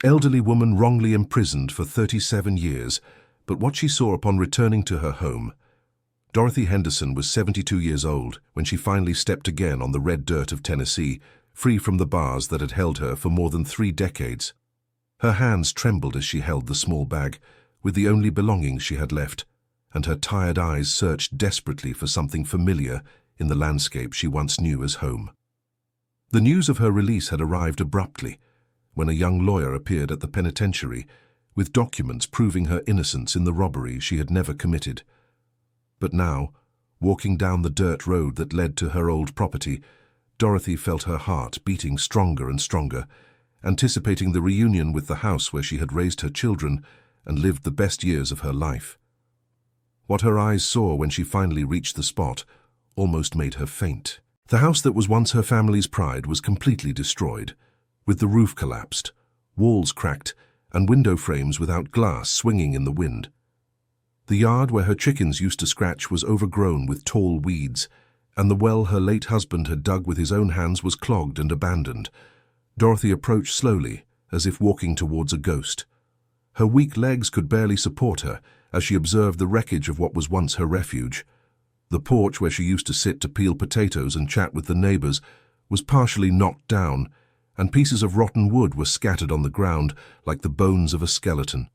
Elderly woman wrongly imprisoned for 37 years, but what she saw upon returning to her home. Dorothy Henderson was 72 years old when she finally stepped again on the red dirt of Tennessee, free from the bars that had held her for more than 3 decades. Her hands trembled as she held the small bag, with the only belongings she had left, and her tired eyes searched desperately for something familiar in the landscape she once knew as home. The news of her release had arrived abruptly, when a young lawyer appeared at the penitentiary with documents proving her innocence in the robbery she had never committed. But now, walking down the dirt road that led to her old property, Dorothy felt her heart beating stronger and stronger, anticipating the reunion with the house where she had raised her children and lived the best years of her life. What her eyes saw when she finally reached the spot almost made her faint. The house that was once her family's pride was completely destroyed, with the roof collapsed, walls cracked, and window frames without glass swinging in the wind. The yard where her chickens used to scratch was overgrown with tall weeds, and the well her late husband had dug with his own hands was clogged and abandoned. Dorothy approached slowly, as if walking towards a ghost. Her weak legs could barely support her as she observed the wreckage of what was once her refuge. The porch where she used to sit to peel potatoes and chat with the neighbors was partially knocked down, and pieces of rotten wood were scattered on the ground like the bones of a skeleton.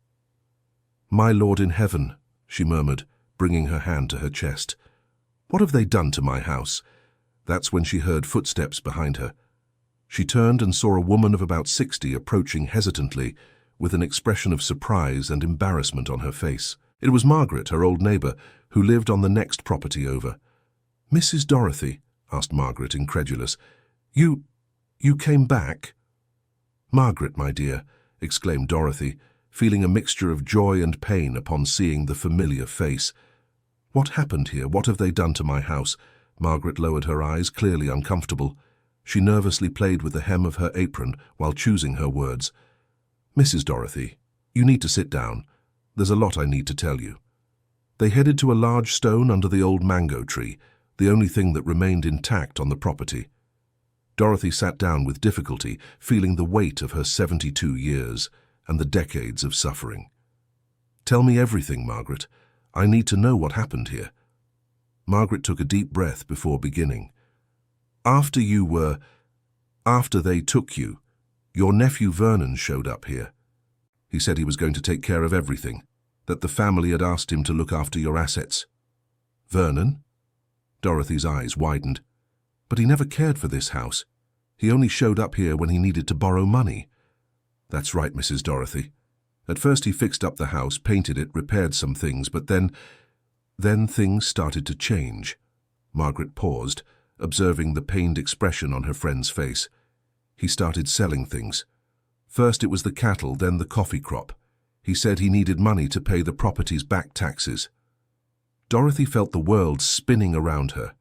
"My Lord in heaven," she murmured, bringing her hand to her chest. "What have they done to my house?" That's when she heard footsteps behind her. She turned and saw a woman of about 60 approaching hesitantly, with an expression of surprise and embarrassment on her face. It was Margaret, her old neighbor, who lived on the next property over. "Mrs. Dorothy?" asked Margaret, incredulous. You came back?" "Margaret, my dear," exclaimed Dorothy, feeling a mixture of joy and pain upon seeing the familiar face. "What happened here? What have they done to my house?" Margaret lowered her eyes, clearly uncomfortable. She nervously played with the hem of her apron while choosing her words. "Mrs. Dorothy, you need to sit down. There's a lot I need to tell you." They headed to a large stone under the old mango tree, the only thing that remained intact on the property. Dorothy sat down with difficulty, feeling the weight of her 72 years and the decades of suffering. "Tell me everything, Margaret. I need to know what happened here." Margaret took a deep breath before beginning. After they took you, your nephew Vernon showed up here. He said he was going to take care of everything, that the family had asked him to look after your assets." "Vernon?" Dorothy's eyes widened. "But he never cared for this house. He only showed up here when he needed to borrow money." "That's right, Mrs. Dorothy. At first he fixed up the house, painted it, repaired some things, but then things started to change." Margaret paused, observing the pained expression on her friend's face. "He started selling things. First it was the cattle, then the coffee crop. He said he needed money to pay the property's back taxes." Dorothy felt the world spinning around her.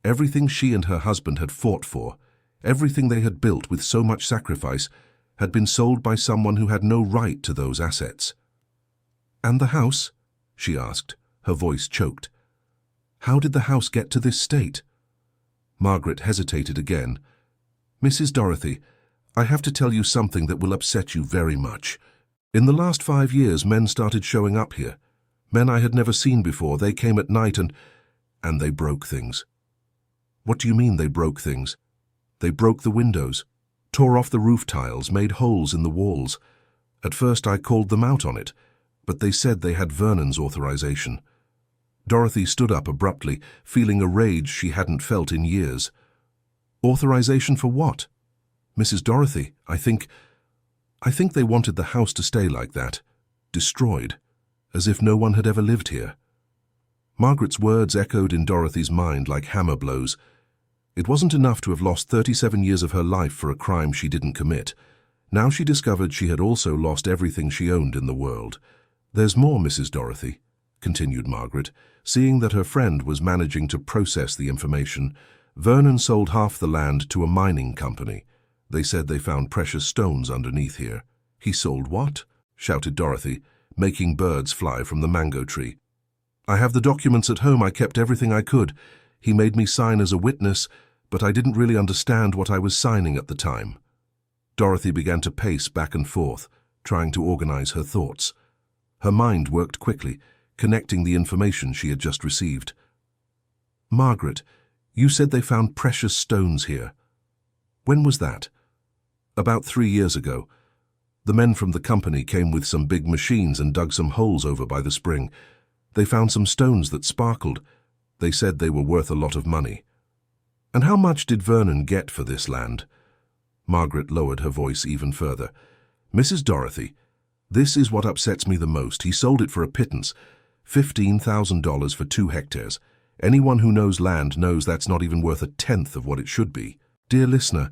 Everything she and her husband had fought for, everything they had built with so much sacrifice, had been sold by someone who had no right to those assets. "And the house?" she asked, her voice choked. "How did the house get to this state?" Margaret hesitated again. "Mrs. Dorothy, I have to tell you something that will upset you very much. In the last 5 years, men started showing up here. Men I had never seen before. They came at night and they broke things." "What do you mean they broke things?" "They broke the windows, tore off the roof tiles, made holes in the walls. At first I called them out on it, but they said they had Vernon's authorization." Dorothy stood up abruptly, feeling a rage she hadn't felt in years. "Authorization for what?" "Mrs. Dorothy, I think they wanted the house to stay like that, destroyed, as if no one had ever lived here." Margaret's words echoed in Dorothy's mind like hammer blows. It wasn't enough to have lost 37 years of her life for a crime she didn't commit. Now she discovered she had also lost everything she owned in the world. "There's more, Mrs. Dorothy," continued Margaret, seeing that her friend was managing to process the information. "Vernon sold half the land to a mining company. They said they found precious stones underneath here." "He sold what?" shouted Dorothy, making birds fly from the mango tree. "I have the documents at home. I kept everything I could. He made me sign as a witness, but I didn't really understand what I was signing at the time." Dorothy began to pace back and forth, trying to organize her thoughts. Her mind worked quickly, connecting the information she had just received. "Margaret, you said they found precious stones here. When was that?" "About 3 years ago. The men from the company came with some big machines and dug some holes over by the spring. They found some stones that sparkled. They said they were worth a lot of money." "And how much did Vernon get for this land?" Margaret lowered her voice even further. "Mrs. Dorothy, this is what upsets me the most. He sold it for a pittance, $15,000 for 2 hectares. Anyone who knows land knows that's not even worth a tenth of what it should be." Dear listener,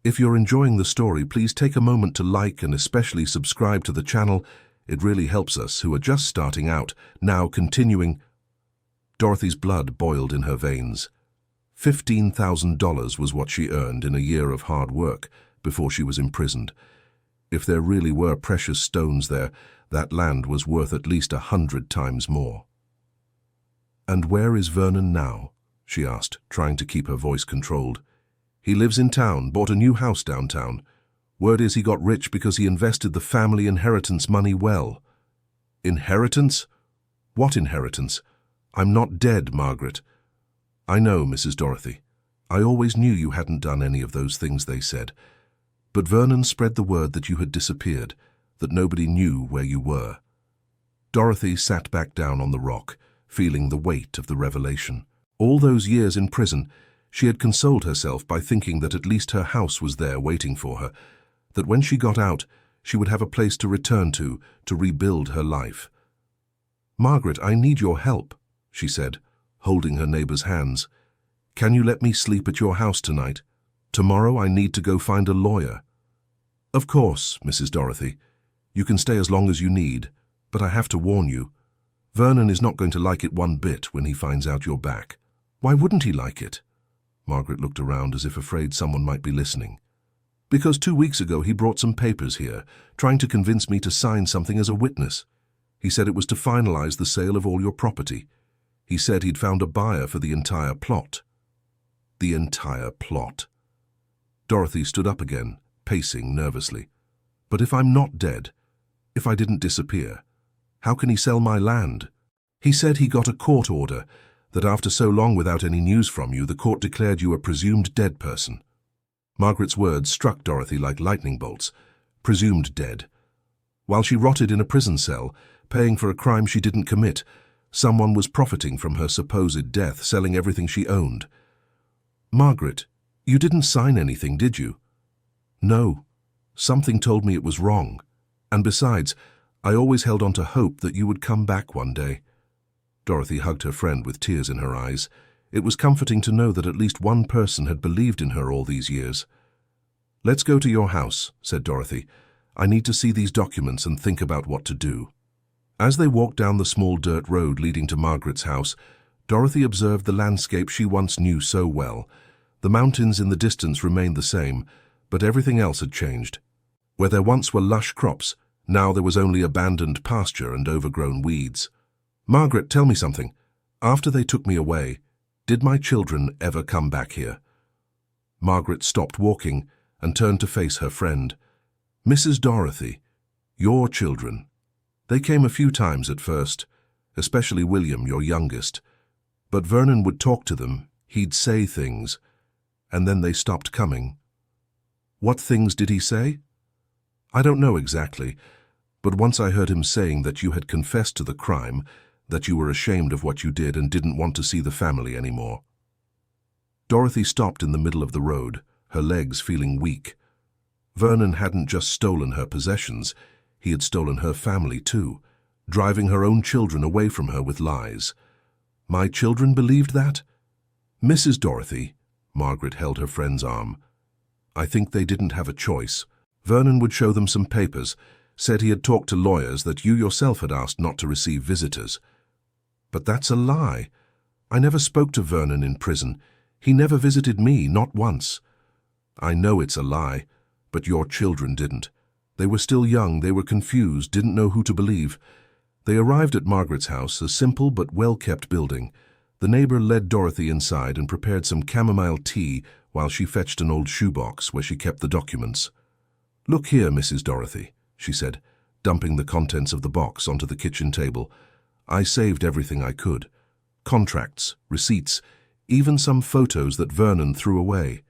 if you're enjoying the story, please take a moment to like and especially subscribe to the channel. It really helps us, who are just starting out. Now continuing. Dorothy's blood boiled in her veins. $15,000 was what she earned in a year of hard work before she was imprisoned. If there really were precious stones there, that land was worth at least 100 times more. "And where is Vernon now?" she asked, trying to keep her voice controlled. "He lives in town, bought a new house downtown. Word is he got rich because he invested the family inheritance money well." "Inheritance? What inheritance? I'm not dead, Margaret." "I know, Mrs. Dorothy. I always knew you hadn't done any of those things they said. But Vernon spread the word that you had disappeared, that nobody knew where you were." Dorothy sat back down on the rock, feeling the weight of the revelation. All those years in prison, she had consoled herself by thinking that at least her house was there waiting for her, that when she got out, she would have a place to return to rebuild her life. "Margaret, I need your help," she said, holding her neighbor's hands. "Can you let me sleep at your house tonight? Tomorrow I need to go find a lawyer." "Of course, Mrs. Dorothy. You can stay as long as you need, but I have to warn you. Vernon is not going to like it one bit when he finds out you're back." "Why wouldn't he like it?" Margaret looked around as if afraid someone might be listening. "Because 2 weeks ago he brought some papers here, trying to convince me to sign something as a witness. He said it was to finalize the sale of all your property. He said he'd found a buyer for the entire plot." "The entire plot?" Dorothy stood up again, pacing nervously. "But if I'm not dead, if I didn't disappear, how can he sell my land?" "He said he got a court order, that after so long without any news from you, the court declared you a presumed dead person." Margaret's words struck Dorothy like lightning bolts. Presumed dead. While she rotted in a prison cell, paying for a crime she didn't commit, someone was profiting from her supposed death, selling everything she owned. "Margaret, you didn't sign anything, did you?" "No. Something told me it was wrong. And besides, I always held on to hope that you would come back one day." Dorothy hugged her friend with tears in her eyes. It was comforting to know that at least one person had believed in her all these years. "Let's go to your house," said Dorothy. "I need to see these documents and think about what to do." As they walked down the small dirt road leading to Margaret's house, Dorothy observed the landscape she once knew so well. The mountains in the distance remained the same, but everything else had changed. Where there once were lush crops, now there was only abandoned pasture and overgrown weeds. "Margaret, tell me something. After they took me away, did my children ever come back here?" Margaret stopped walking and turned to face her friend. "Mrs. Dorothy, your children. They came a few times at first, especially William, your youngest. But Vernon would talk to them, he'd say things, and then they stopped coming." "What things did he say?" "I don't know exactly, but once I heard him saying that you had confessed to the crime, that you were ashamed of what you did and didn't want to see the family anymore." Dorothy stopped in the middle of the road, her legs feeling weak. Vernon hadn't just stolen her possessions, he had stolen her family too, driving her own children away from her with lies. "My children believed that?" "Mrs. Dorothy," Margaret held her friend's arm. "I think they didn't have a choice. Vernon would show them some papers, said he had talked to lawyers, that you yourself had asked not to receive visitors." "But that's a lie. I never spoke to Vernon in prison. He never visited me, not once." "I know it's a lie, but your children didn't. They were still young, they were confused, didn't know who to believe. They arrived at Margaret's house, a simple but well-kept building. The neighbor led Dorothy inside and prepared some chamomile tea while she fetched an old shoebox where she kept the documents. "Look here, Mrs. Dorothy," she said. dumping the contents of the box onto the kitchen table. I saved everything I could. Contracts, receipts, even some photos that Vernon threw away.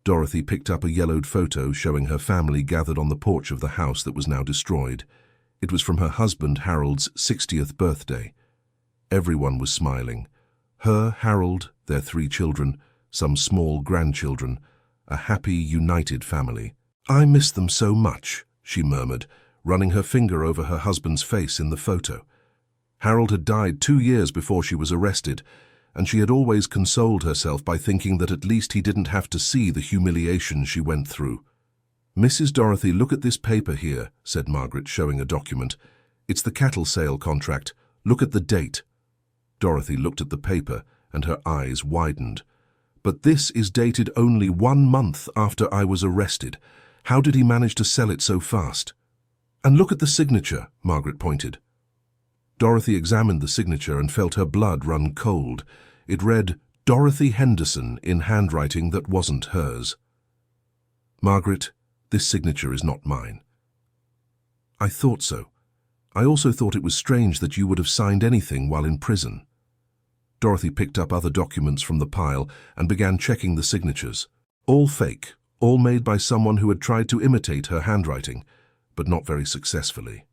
Dorothy picked up a yellowed photo showing her family gathered on the porch of the house that was now destroyed. It was from her husband Harold's 60th birthday. Everyone was smiling. Her, Harold, their 3 children, some small grandchildren, a happy, united family. "I miss them so much," she murmured, running her finger over her husband's face in the photo. Harold had died 2 years before she was arrested, and she had always consoled herself by thinking that at least he didn't have to see the humiliation she went through. "Mrs. Dorothy, look at this paper here," said Margaret, showing a document. "It's the cattle sale contract. Look at the date." Dorothy looked at the paper, and her eyes widened. "But this is dated only 1 month after I was arrested. How did he manage to sell it so fast?" "And look at the signature," Margaret pointed. Dorothy examined the signature and felt her blood run cold. It read, "Dorothy Henderson," in handwriting that wasn't hers. "Margaret, this signature is not mine." "I thought so. I also thought it was strange that you would have signed anything while in prison." Dorothy picked up other documents from the pile and began checking the signatures. All fake, all made by someone who had tried to imitate her handwriting, but not very successfully.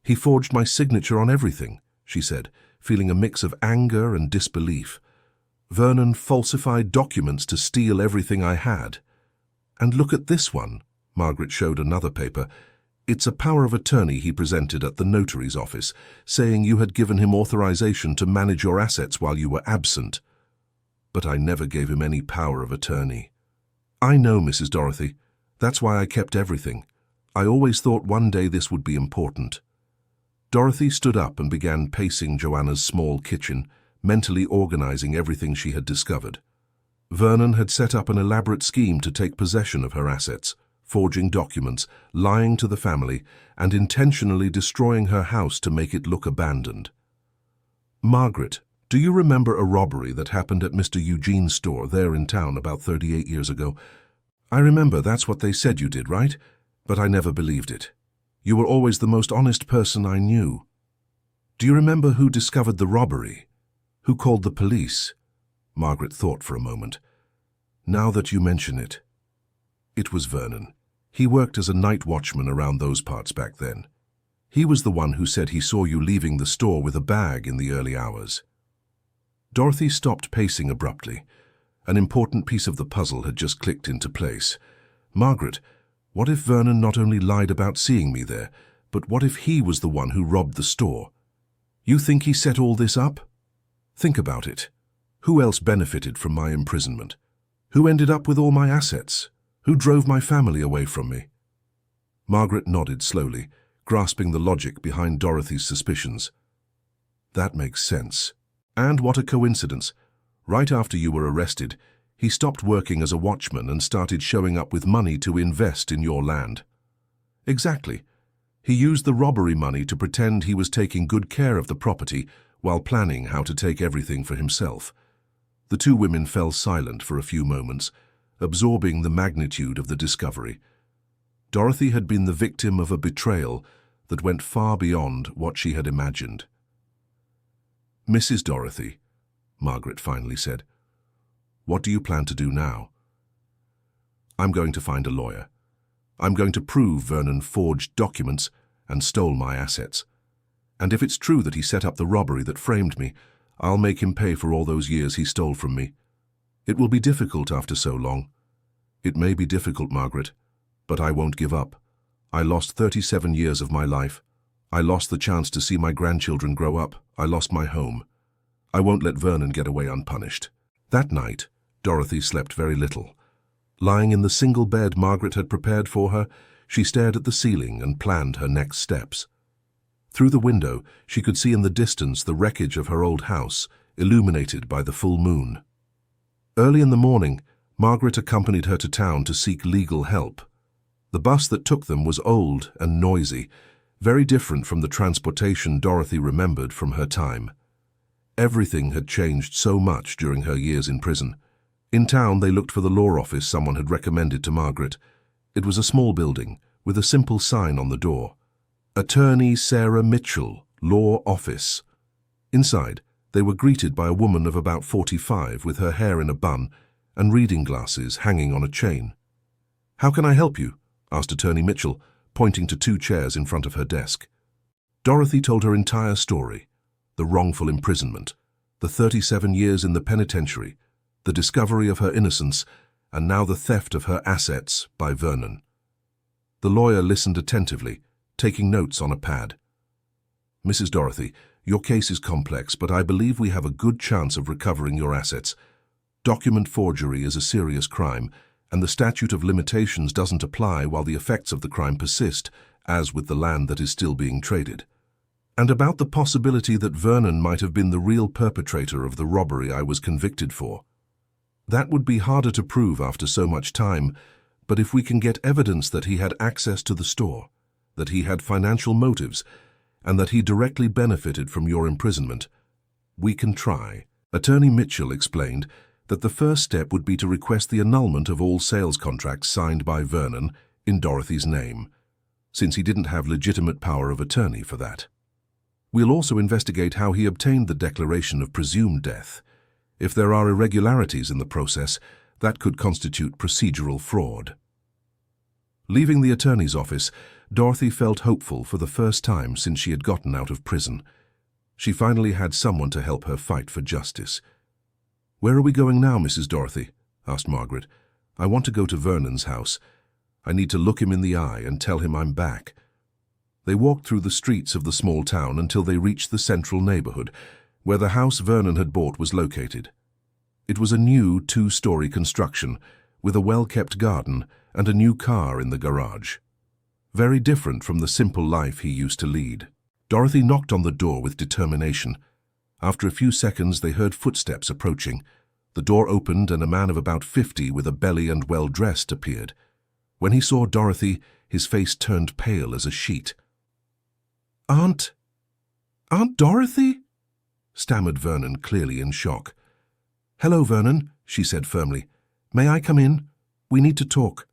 "He forged my signature on everything," she said, feeling a mix of anger and disbelief. "Vernon falsified documents to steal everything I had. And look at this one," Margaret showed another paper. "It's a power of attorney he presented at the notary's office, saying you had given him authorization to manage your assets while you were absent. But I never gave him any power of attorney." "I know, Mrs. Dorothy. That's why I kept everything. I always thought one day this would be important." Dorothy stood up and began pacing Joanna's small kitchen, mentally organizing everything she had discovered. Vernon had set up an elaborate scheme to take possession of her assets, forging documents, lying to the family, and intentionally destroying her house to make it look abandoned. "Margaret, do you remember a robbery that happened at Mr. Eugene's store there in town about 38 years ago? I remember that's what they said you did, right? But I never believed it. You were always the most honest person I knew. Do you remember who discovered the robbery? Who called the police?" Margaret thought for a moment. "Now that you mention it, it was Vernon. He worked as a night watchman around those parts back then. He was the one who said he saw you leaving the store with a bag in the early hours." Dorothy stopped pacing abruptly. An important piece of the puzzle had just clicked into place. "Margaret, what if Vernon not only lied about seeing me there, but what if he was the one who robbed the store? You think he set all this up? Think about it. Who else benefited from my imprisonment? Who ended up with all my assets? Who drove my family away from me?" Margaret nodded slowly, grasping the logic behind Dorothy's suspicions. "That makes sense. And what a coincidence. Right after you were arrested, he stopped working as a watchman and started showing up with money to invest in your land." "Exactly. He used the robbery money to pretend he was taking good care of the property while planning how to take everything for himself." The 2 women fell silent for a few moments, absorbing the magnitude of the discovery. Dorothy had been the victim of a betrayal that went far beyond what she had imagined. "Mrs. Dorothy," Margaret finally said, "what do you plan to do now?" "I'm going to find a lawyer. I'm going to prove Vernon forged documents and stole my assets. And if it's true that he set up the robbery that framed me, I'll make him pay for all those years he stole from me. It will be difficult after so long. It may be difficult, Margaret, but I won't give up. I lost 37 years of my life. I lost the chance to see my grandchildren grow up. I lost my home. I won't let Vernon get away unpunished." That night, Dorothy slept very little. Lying in the single bed Margaret had prepared for her, she stared at the ceiling and planned her next steps. Through the window, she could see in the distance the wreckage of her old house, illuminated by the full moon. Early in the morning, Margaret accompanied her to town to seek legal help. The bus that took them was old and noisy, very different from the transportation Dorothy remembered from her time. Everything had changed so much during her years in prison. In town, they looked for the law office someone had recommended to Margaret. It was a small building, with a simple sign on the door. Attorney Sarah Mitchell, Law Office. Inside, they were greeted by a woman of about 45 with her hair in a bun and reading glasses hanging on a chain. "How can I help you?" asked Attorney Mitchell, pointing to 2 chairs in front of her desk. Dorothy told her entire story: the wrongful imprisonment, the 37 years in the penitentiary, the discovery of her innocence, and now the theft of her assets by Vernon. The lawyer listened attentively, taking notes on a pad. "Mrs. Dorothy, your case is complex, but I believe we have a good chance of recovering your assets. Document forgery is a serious crime, and the statute of limitations doesn't apply while the effects of the crime persist, as with the land that is still being traded. And about the possibility that Vernon might have been the real perpetrator of the robbery I was convicted for. That would be harder to prove after so much time, but if we can get evidence that he had access to the store, that he had financial motives, and that he directly benefited from your imprisonment, we can try." Attorney Mitchell explained that the first step would be to request the annulment of all sales contracts signed by Vernon in Dorothy's name, since he didn't have legitimate power of attorney for that. "We'll also investigate how he obtained the declaration of presumed death. If there are irregularities in the process, that could constitute procedural fraud." Leaving the attorney's office, Dorothy felt hopeful for the first time since she had gotten out of prison. She finally had someone to help her fight for justice. "Where are we going now, Mrs. Dorothy?" asked Margaret. "I want to go to Vernon's house. I need to look him in the eye and tell him I'm back." They walked through the streets of the small town until they reached the central neighborhood, where the house Vernon had bought was located. It was a new 2-story construction, with a well-kept garden and a new car in the garage. Very different from the simple life he used to lead. Dorothy knocked on the door with determination. After a few seconds, they heard footsteps approaching. The door opened and a man of about 50 with a belly and well-dressed appeared. When he saw Dorothy, his face turned pale as a sheet. Aunt Dorothy?" stammered Vernon, clearly in shock. "Hello, Vernon," she said firmly. "May I come in? We need to talk.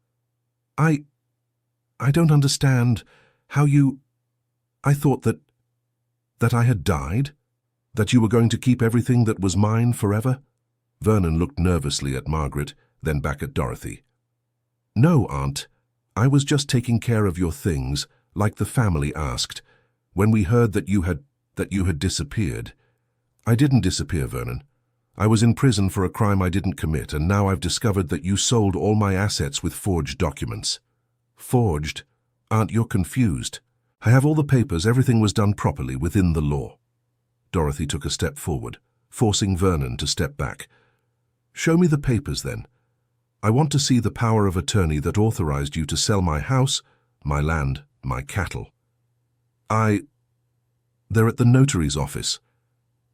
I don't understand how you... I thought that I had died? That you were going to keep everything that was mine forever?" Vernon looked nervously at Margaret, then back at Dorothy. "No, Aunt. I was just taking care of your things, like the family asked, when we heard that you had disappeared." "I didn't disappear, Vernon. I was in prison for a crime I didn't commit, and now I've discovered that you sold all my assets with forged documents." "Forged? Aunt, you're confused. I have all the papers. Everything was done properly within the law." Dorothy took a step forward, forcing Vernon to step back. "Show me the papers, then. I want to see the power of attorney that authorized you to sell my house, my land, my cattle." They're at the notary's office.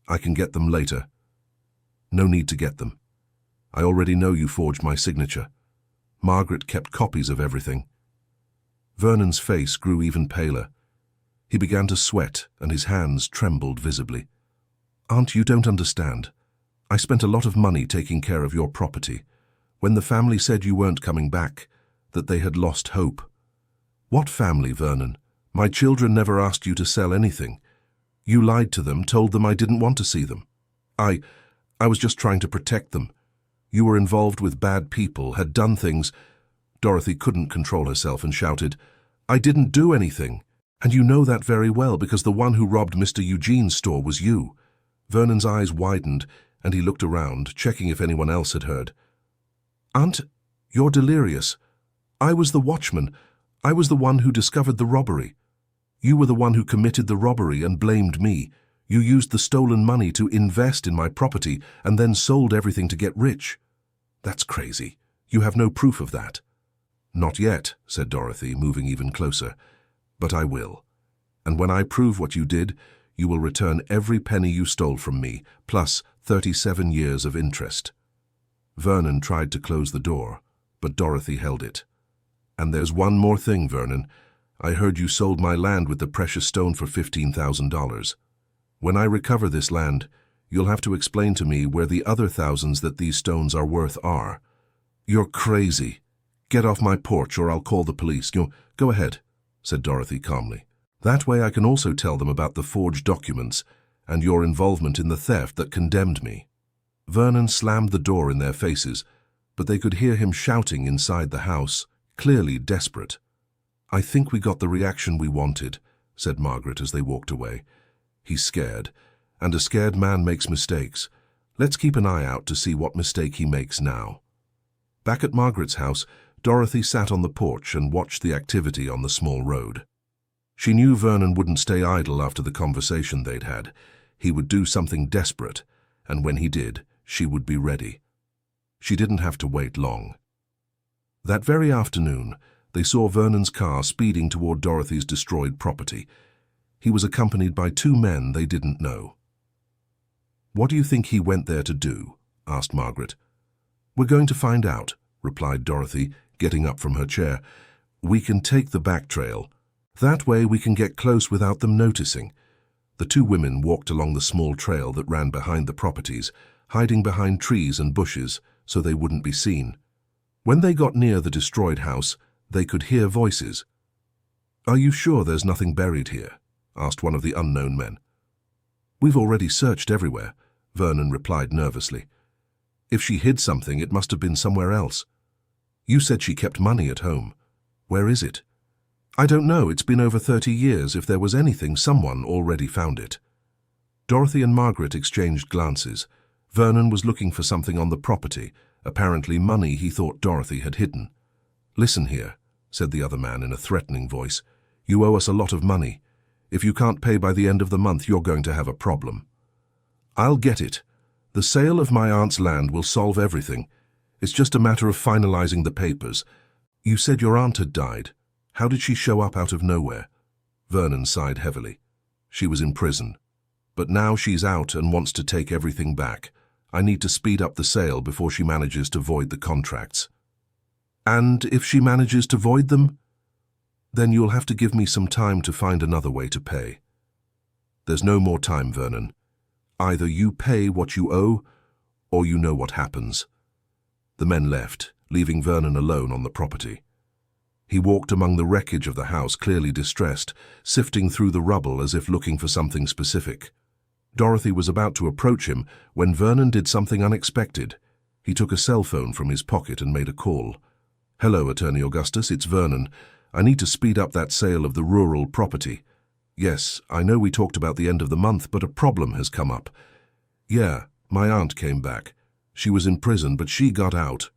I can get them later." "No need to get them. I already know you forged my signature. Margaret kept copies of everything." Vernon's face grew even paler. He began to sweat, and his hands trembled visibly. "Aunt, you don't understand. I spent a lot of money taking care of your property. When the family said you weren't coming back, that they had lost hope." "What family, Vernon? My children never asked you to sell anything. You lied to them, told them I didn't want to see them. I was just trying to protect them. You were involved with bad people, had done things—" Dorothy couldn't control herself and shouted, "I didn't do anything, and you know that very well because the one who robbed Mr. Eugene's store was you." Vernon's eyes widened, and he looked around, checking if anyone else had heard. "Aunt, you're delirious. I was the watchman. I was the one who discovered the robbery. You were the one who committed the robbery and blamed me. You used the stolen money to invest in my property and then sold everything to get rich." "That's crazy. You have no proof of that." "Not yet," said Dorothy, moving even closer. "But I will. And when I prove what you did, you will return every penny you stole from me, plus 37 years of interest." Vernon tried to close the door, but Dorothy held it. "And there's one more thing, Vernon. I heard you sold my land with the precious stone for $15,000. When I recover this land, you'll have to explain to me where the other thousands that these stones are worth are." "You're crazy. Get off my porch or I'll call the police." "Go ahead," said Dorothy calmly. That way I can also tell them about the forged documents and your involvement in the theft that condemned me." Vernon slammed the door in their faces, but they could hear him shouting inside the house, clearly desperate. "I think we got the reaction we wanted," said Margaret as they walked away. "He's scared, and a scared man makes mistakes. Let's keep an eye out to see what mistake he makes now." Back at Margaret's house, Dorothy sat on the porch and watched the activity on the small road. She knew Vernon wouldn't stay idle after the conversation they'd had. He would do something desperate, and when he did, she would be ready. She didn't have to wait long. That very afternoon, they saw Vernon's car speeding toward Dorothy's destroyed property. He was accompanied by two men they didn't know. "What do you think he went there to do?" asked Margaret. "We're going to find out," replied Dorothy, getting up from her chair. "We can take the back trail. That way we can get close without them noticing." The two women walked along the small trail that ran behind the properties, hiding behind trees and bushes so they wouldn't be seen. When they got near the destroyed house, they could hear voices. "Are you sure there's nothing buried here?" asked one of the unknown men. "We've already searched everywhere," Vernon replied nervously. "If she hid something, it must have been somewhere else. You said she kept money at home. Where is it?" "I don't know. It's been over 30 years. If there was anything, someone already found it." Dorothy and Margaret exchanged glances. Vernon was looking for something on the property, apparently money he thought Dorothy had hidden. "Listen here," said the other man in a threatening voice. "You owe us a lot of money. If you can't pay by the end of the month, you're going to have a problem." "I'll get it. The sale of my aunt's land will solve everything. It's just a matter of finalizing the papers. You said your aunt had died. How did she show up out of nowhere?" Vernon sighed heavily. "She was in prison. But now she's out and wants to take everything back. I need to speed up the sale before she manages to void the contracts." "And if she manages to void them?" "Then you'll have to give me some time to find another way to pay." "There's no more time, Vernon. Either you pay what you owe, or you know what happens." The men left, leaving Vernon alone on the property. He walked among the wreckage of the house, clearly distressed, sifting through the rubble as if looking for something specific. Dorothy was about to approach him when Vernon did something unexpected. He took a cell phone from his pocket and made a call. "Hello, Attorney Augustus, it's Vernon. I need to speed up that sale of the rural property. Yes, I know we talked about the end of the month, but a problem has come up. Yeah, my aunt came back. She was in prison, but she got out.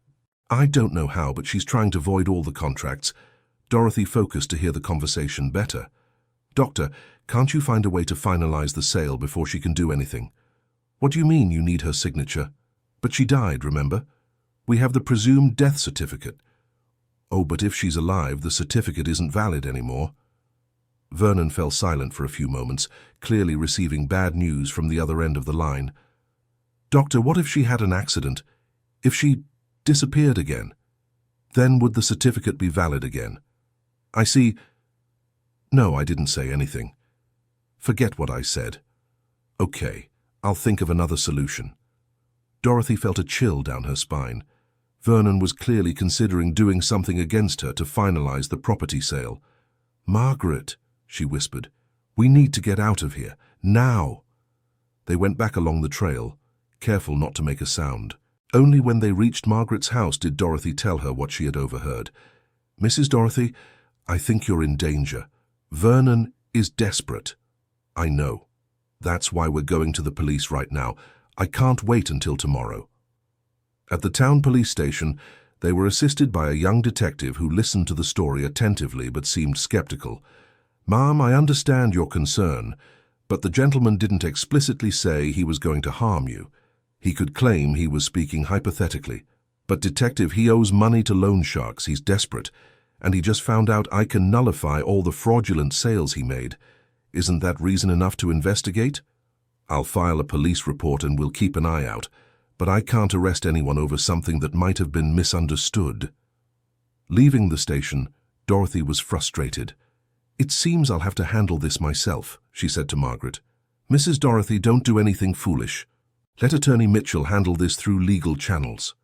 I don't know how, but she's trying to void all the contracts." Dorothy focused to hear the conversation better. "Doctor, can't you find a way to finalize the sale before she can do anything?" "What do you mean you need her signature?" "But she died, remember? We have the presumed death certificate." "Oh, but if she's alive, the certificate isn't valid anymore." Vernon fell silent for a few moments, clearly receiving bad news from the other end of the line. "Doctor, what if she had an accident? If she disappeared again? Then would the certificate be valid again?" "I see." "No, I didn't say anything. Forget what I said." "Okay, I'll think of another solution." Dorothy felt a chill down her spine. Vernon was clearly considering doing something against her to finalize the property sale. "Margaret," she whispered, "we need to get out of here, now." They went back along the trail, careful not to make a sound. Only when they reached Margaret's house did Dorothy tell her what she had overheard. "Mrs. Dorothy, I think you're in danger. Vernon is desperate." "I know. That's why we're going to the police right now. I can't wait until tomorrow." At the town police station, they were assisted by a young detective who listened to the story attentively but seemed skeptical. "Ma'am, I understand your concern, but the gentleman didn't explicitly say he was going to harm you. He could claim he was speaking hypothetically. But detective, he owes money to loan sharks. He's desperate. And he just found out I can nullify all the fraudulent sales he made. Isn't that reason enough to investigate? I'll file a police report and we'll keep an eye out. But I can't arrest anyone over something that might have been misunderstood." Leaving the station, Dorothy was frustrated. "It seems I'll have to handle this myself," she said to Margaret. "Mrs. Dorothy, don't do anything foolish. Let Attorney Mitchell handle this through legal channels.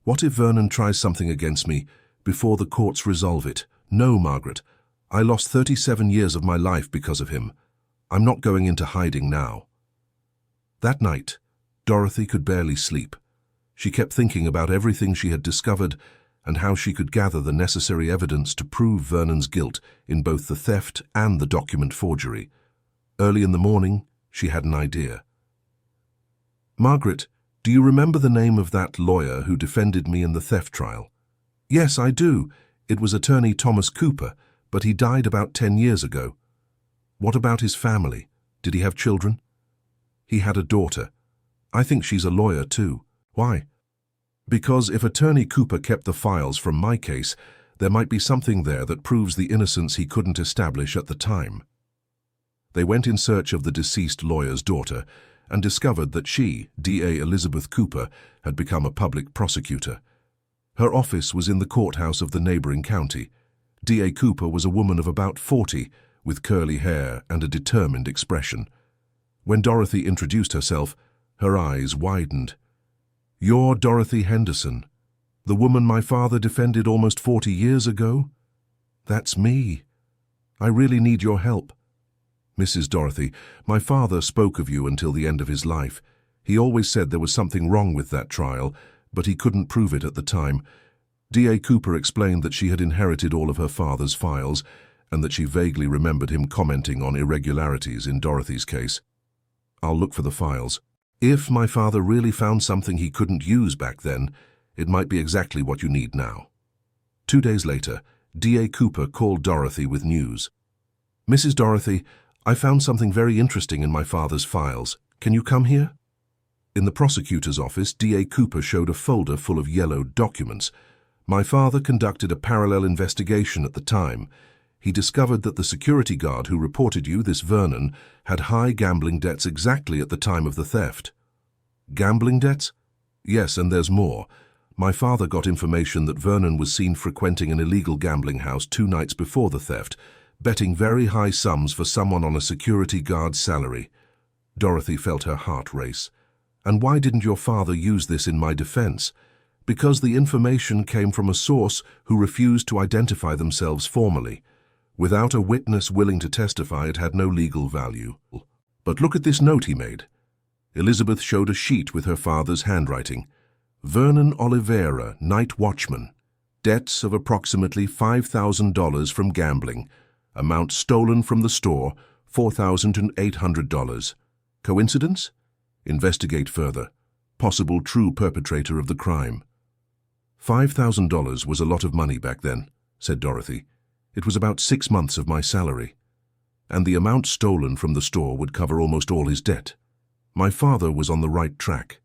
What if Vernon tries something against me before the courts resolve it? No, Margaret, I lost 37 years of my life because of him. I'm not going into hiding now." That night, Dorothy could barely sleep. She kept thinking about everything she had discovered and how she could gather the necessary evidence to prove Vernon's guilt in both the theft and the document forgery. Early in the morning, she had an idea. "Margaret, do you remember the name of that lawyer who defended me in the theft trial?" "Yes, I do. It was attorney Thomas Cooper, but he died about 10 years ago." "What about his family? Did he have children?" "He had a daughter. I think she's a lawyer too." "Why?" "Because if attorney Cooper kept the files from my case, there might be something there that proves the innocence he couldn't establish at the time." They went in search of the deceased lawyer's daughter and discovered that she, D.A. Elizabeth Cooper, had become a public prosecutor. Her office was in the courthouse of the neighboring county. D.A. Cooper was a woman of about 40, with curly hair and a determined expression. When Dorothy introduced herself, her eyes widened. "You're Dorothy Henderson, the woman my father defended almost 40 years ago?" "That's me. I really need your help." "Mrs. Dorothy, my father spoke of you until the end of his life. He always said there was something wrong with that trial, but he couldn't prove it at the time. D.A. Cooper explained that she had inherited all of her father's files and that she vaguely remembered him commenting on irregularities in Dorothy's case. I'll look for the files. If my father really found something he couldn't use back then, it might be exactly what you need now." 2 days later, D.A. Cooper called Dorothy with news. "Mrs. Dorothy, I found something very interesting in my father's files. Can you come here?" In the prosecutor's office, D.A. Cooper showed a folder full of yellowed documents. "My father conducted a parallel investigation at the time. He discovered that the security guard who reported you, this Vernon, had high gambling debts exactly at the time of the theft." "Gambling debts?" "Yes, and there's more. My father got information that Vernon was seen frequenting an illegal gambling house 2 nights before the theft, betting very high sums for someone on a security guard's salary." Dorothy felt her heart race. "And why didn't your father use this in my defense?" "Because the information came from a source who refused to identify themselves formally. Without a witness willing to testify, it had no legal value." "But look at this note he made." Elizabeth showed a sheet with her father's handwriting. "Vernon Oliveira, night watchman. Debts of approximately $5,000 from gambling. Amount stolen from the store, $4,800. Coincidence? Investigate further. Possible true perpetrator of the crime." $5,000 was a lot of money back then, said Dorothy. "It was about 6 months of my salary. And the amount stolen from the store would cover almost all his debt. My father was on the right track."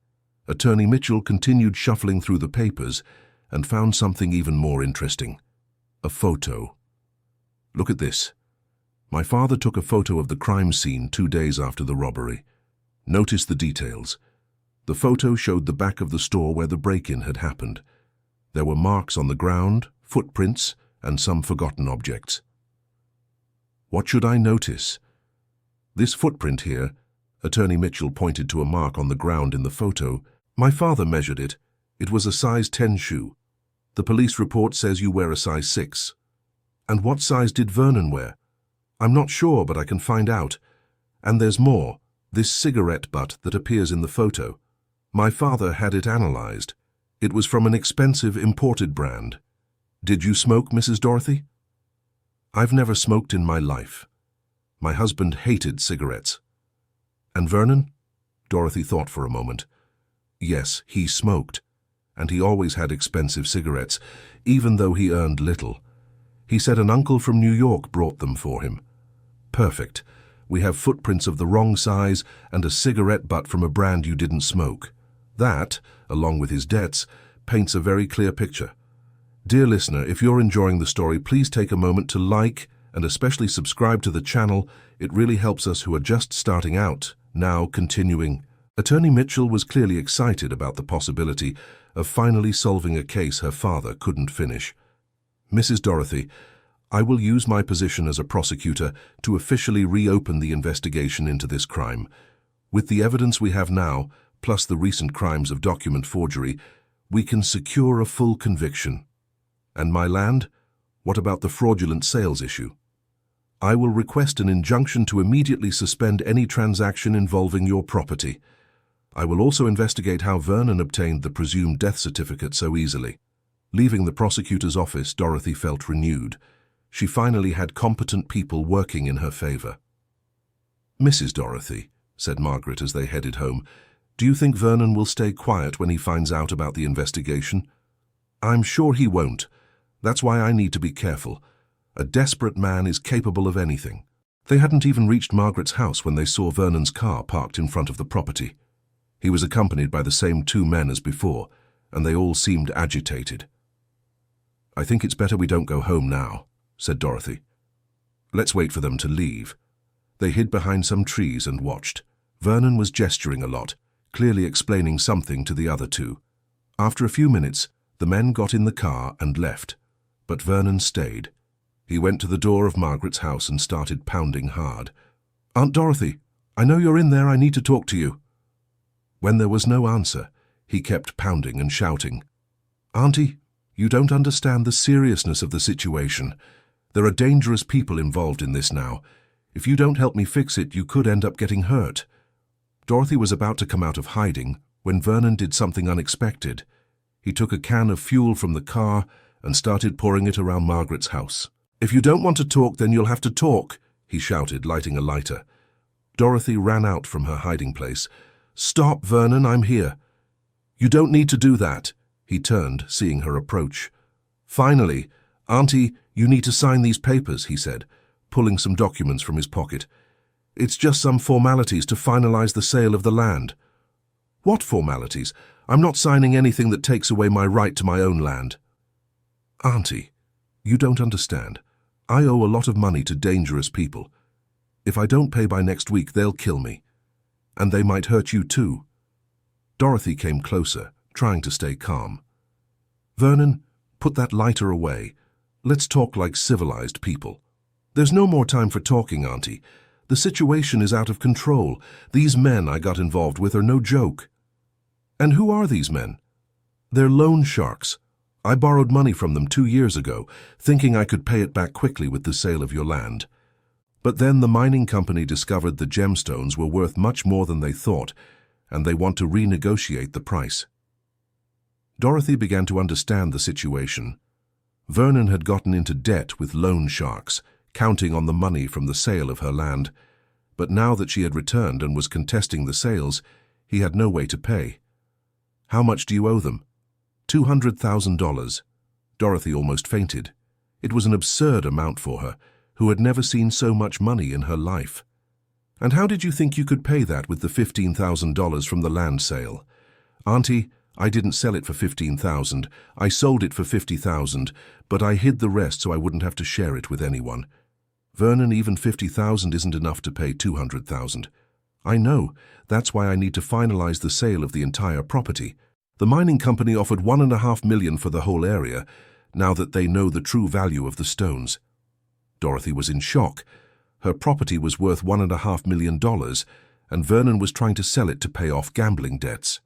Attorney Mitchell continued shuffling through the papers and found something even more interesting. A photo. "Look at this. My father took a photo of the crime scene 2 days after the robbery. Notice the details. The photo showed the back of the store where the break-in had happened. There were marks on the ground, footprints, and some forgotten objects." "What should I notice?" "This footprint here," Attorney Mitchell pointed to a mark on the ground in the photo. "My father measured it. It was a size 10 shoe. The police report says you wear a size 6. And what size did Vernon wear?" "I'm not sure, but I can find out. And there's more. This cigarette butt that appears in the photo. My father had it analyzed. It was from an expensive imported brand. Did you smoke, Mrs. Dorothy?" "I've never smoked in my life. My husband hated cigarettes." "And Vernon?" Dorothy thought for a moment. "Yes, he smoked. And he always had expensive cigarettes, even though he earned little. He said an uncle from New York brought them for him." "Perfect. We have footprints of the wrong size and a cigarette butt from a brand you didn't smoke. That, along with his debts, paints a very clear picture. Dear listener, if you're enjoying the story, please take a moment to like and especially subscribe to the channel. It really helps us who are just starting out. Now, continuing. Attorney Mitchell was clearly excited about the possibility of finally solving a case her father couldn't finish. "Mrs. Dorothy, I will use my position as a prosecutor to officially reopen the investigation into this crime. With the evidence we have now, plus the recent crimes of document forgery, we can secure a full conviction. And my land? What about the fraudulent sales issue?" I will request an injunction to immediately suspend any transaction involving your property. I will also investigate how Vernon obtained the presumed death certificate so easily. Leaving the prosecutor's office, Dorothy felt renewed. She finally had competent people working in her favor. "Mrs. Dorothy," said Margaret as they headed home, "do you think Vernon will stay quiet when he finds out about the investigation?" "I'm sure he won't. That's why I need to be careful. A desperate man is capable of anything." They hadn't even reached Margaret's house when they saw Vernon's car parked in front of the property. He was accompanied by the same two men as before, and they all seemed agitated. "I think it's better we don't go home now," said Dorothy. "Let's wait for them to leave." They hid behind some trees and watched. Vernon was gesturing a lot, clearly explaining something to the other two. After a few minutes, the men got in the car and left, but Vernon stayed. He went to the door of Margaret's house and started pounding hard. "Aunt Dorothy, I know you're in there. I need to talk to you." When there was no answer, he kept pounding and shouting. "Auntie, you don't understand the seriousness of the situation. There are dangerous people involved in this now. If you don't help me fix it, you could end up getting hurt." Dorothy was about to come out of hiding when Vernon did something unexpected. He took a can of fuel from the car and started pouring it around Margaret's house. "If you don't want to talk, then you'll have to talk," he shouted, lighting a lighter. Dorothy ran out from her hiding place. "Stop, Vernon, I'm here." "You don't need to do that." He turned, seeing her approach. "Finally, Auntie, you need to sign these papers," he said, pulling some documents from his pocket. "It's just some formalities to finalize the sale of the land." "What formalities? I'm not signing anything that takes away my right to my own land." "Auntie, you don't understand. I owe a lot of money to dangerous people. If I don't pay by next week, they'll kill me. And they might hurt you too." Dorothy came closer, trying to stay calm. "Vernon, put that lighter away. Let's talk like civilized people." "There's no more time for talking, Auntie. The situation is out of control. These men I got involved with are no joke." "And who are these men?" "They're loan sharks. I borrowed money from them 2 years ago, thinking I could pay it back quickly with the sale of your land. But then the mining company discovered the gemstones were worth much more than they thought, and they want to renegotiate the price." Dorothy began to understand the situation. Vernon had gotten into debt with loan sharks, counting on the money from the sale of her land. But now that she had returned and was contesting the sales, he had no way to pay. "How much do you owe them?" $200,000. Dorothy almost fainted. It was an absurd amount for her, who had never seen so much money in her life. "And how did you think you could pay that with the $15,000 from the land sale?" "Auntie, I didn't sell it for $15,000. I sold it for $50,000, but I hid the rest so I wouldn't have to share it with anyone. Vernon, even $50,000 isn't enough to pay $200,000. "I know. That's why I need to finalize the sale of the entire property. The mining company offered $1.5 million for the whole area, now that they know the true value of the stones." Dorothy was in shock. Her property was worth $1.5 million, and Vernon was trying to sell it to pay off gambling debts.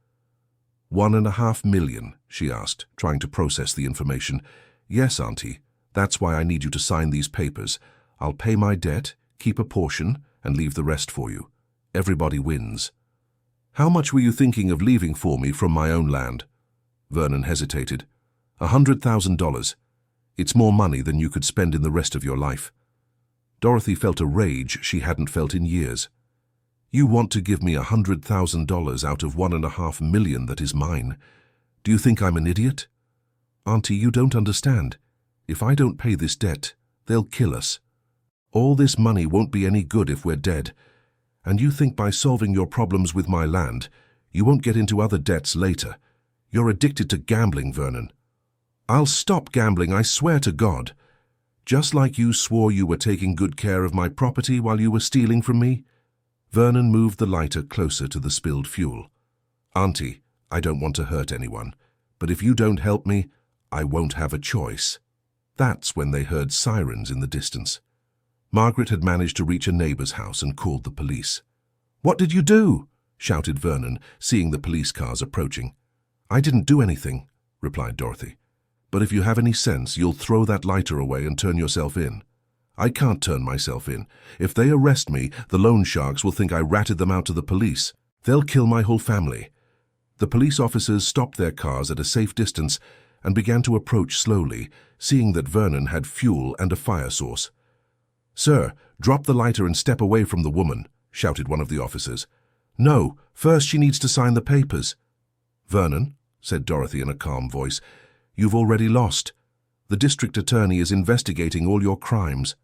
$1.5 million, she asked, trying to process the information. "Yes, Auntie. That's why I need you to sign these papers. I'll pay my debt, keep a portion, and leave the rest for you. Everybody wins." "How much were you thinking of leaving for me from my own land?" Vernon hesitated. $100,000. It's more money than you could spend in the rest of your life." Dorothy felt a rage she hadn't felt in years. "You want to give me $100,000 out of $1.5 million that is mine? Do you think I'm an idiot?" "Auntie, you don't understand. If I don't pay this debt, they'll kill us. All this money won't be any good if we're dead. And you think by solving your problems with my land, you won't get into other debts later. You're addicted to gambling, Vernon." "I'll stop gambling, I swear to God." "Just like you swore you were taking good care of my property while you were stealing from me?" Vernon moved the lighter closer to the spilled fuel. "Auntie, I don't want to hurt anyone, but if you don't help me, I won't have a choice." That's when they heard sirens in the distance. Margaret had managed to reach a neighbor's house and called the police. "What did you do?" shouted Vernon, seeing the police cars approaching. "I didn't do anything," replied Dorothy. "But if you have any sense, you'll throw that lighter away and turn yourself in. I can't turn myself in. If they arrest me, the loan sharks will think I ratted them out to the police. They'll kill my whole family." The police officers stopped their cars at a safe distance and began to approach slowly, seeing that Vernon had fuel and a fire source. "Sir, drop the lighter and step away from the woman," shouted one of the officers. "No, first she needs to sign the papers." "Vernon," said Dorothy in a calm voice, "you've already lost. The district attorney is investigating all your crimes.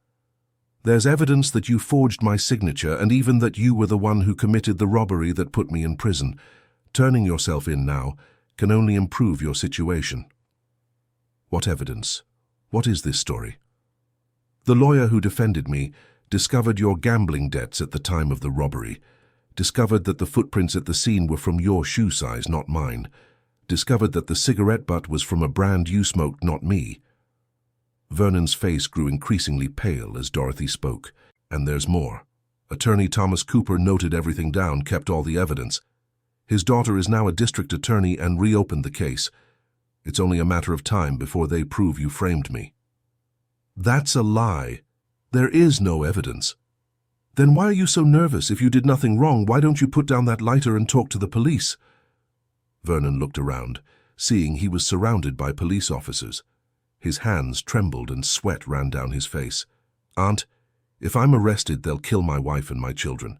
There's evidence that you forged my signature and even that you were the one who committed the robbery that put me in prison. Turning yourself in now can only improve your situation." "What evidence? What is this story?" "The lawyer who defended me discovered your gambling debts at the time of the robbery, discovered that the footprints at the scene were from your shoe size, not mine, discovered that the cigarette butt was from a brand you smoked, not me." Vernon's face grew increasingly pale as Dorothy spoke. "And there's more. Attorney Thomas Cooper noted everything down, kept all the evidence. His daughter is now a district attorney and reopened the case. It's only a matter of time before they prove you framed me." "That's a lie. There is no evidence." "Then why are you so nervous? If you did nothing wrong, why don't you put down that lighter and talk to the police?" Vernon looked around, seeing he was surrounded by police officers. His hands trembled and sweat ran down his face. "Aunt, if I'm arrested, they'll kill my wife and my children.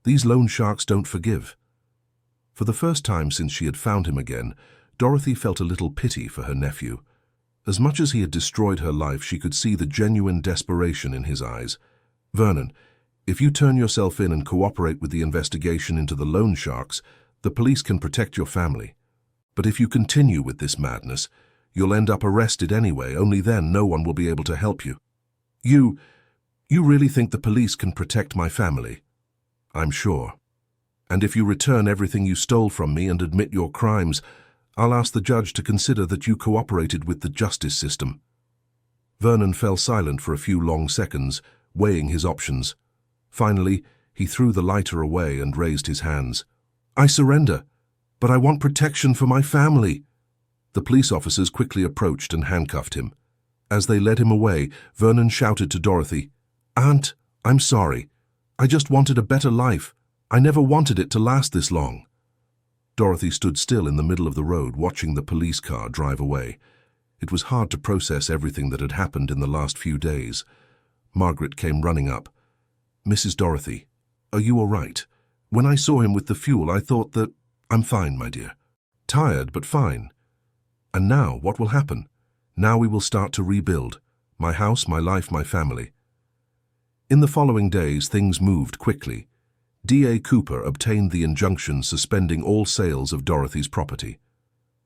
These loan sharks don't forgive." For the first time since she had found him again, Dorothy felt a little pity for her nephew. As much as he had destroyed her life, she could see the genuine desperation in his eyes. "Vernon, if you turn yourself in and cooperate with the investigation into the loan sharks, the police can protect your family. But if you continue with this madness, you'll end up arrested anyway. Only then no one will be able to help you." You really think the police can protect my family?" "I'm sure. And if you return everything you stole from me and admit your crimes, I'll ask the judge to consider that you cooperated with the justice system." Vernon fell silent for a few long seconds, weighing his options. Finally, he threw the lighter away and raised his hands. "I surrender, but I want protection for my family." The police officers quickly approached and handcuffed him. As they led him away, Vernon shouted to Dorothy, "Aunt, I'm sorry. I just wanted a better life. I never wanted it to last this long." Dorothy stood still in the middle of the road, watching the police car drive away. It was hard to process everything that had happened in the last few days. Margaret came running up. "Mrs. Dorothy, are you all right? When I saw him with the fuel, I thought that—" "I'm fine, my dear. Tired, but fine. And now, what will happen? Now we will start to rebuild. My house, my life, my family." In the following days, things moved quickly. D.A. Cooper obtained the injunction suspending all sales of Dorothy's property.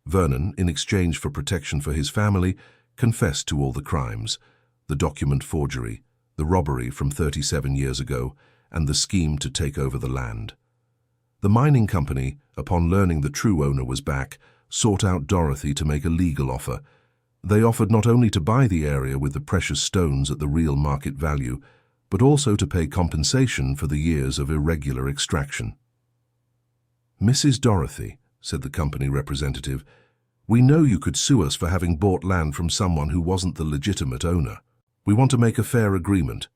Vernon, in exchange for protection for his family, confessed to all the crimes: the document forgery, the robbery from 37 years ago, and the scheme to take over the land. The mining company, upon learning the true owner was back, sought out Dorothy to make a legal offer. They offered not only to buy the area with the precious stones at the real market value, but also to pay compensation for the years of irregular extraction. "Mrs. Dorothy," said the company representative, "we know you could sue us for having bought land from someone who wasn't the legitimate owner. We want to make a fair agreement."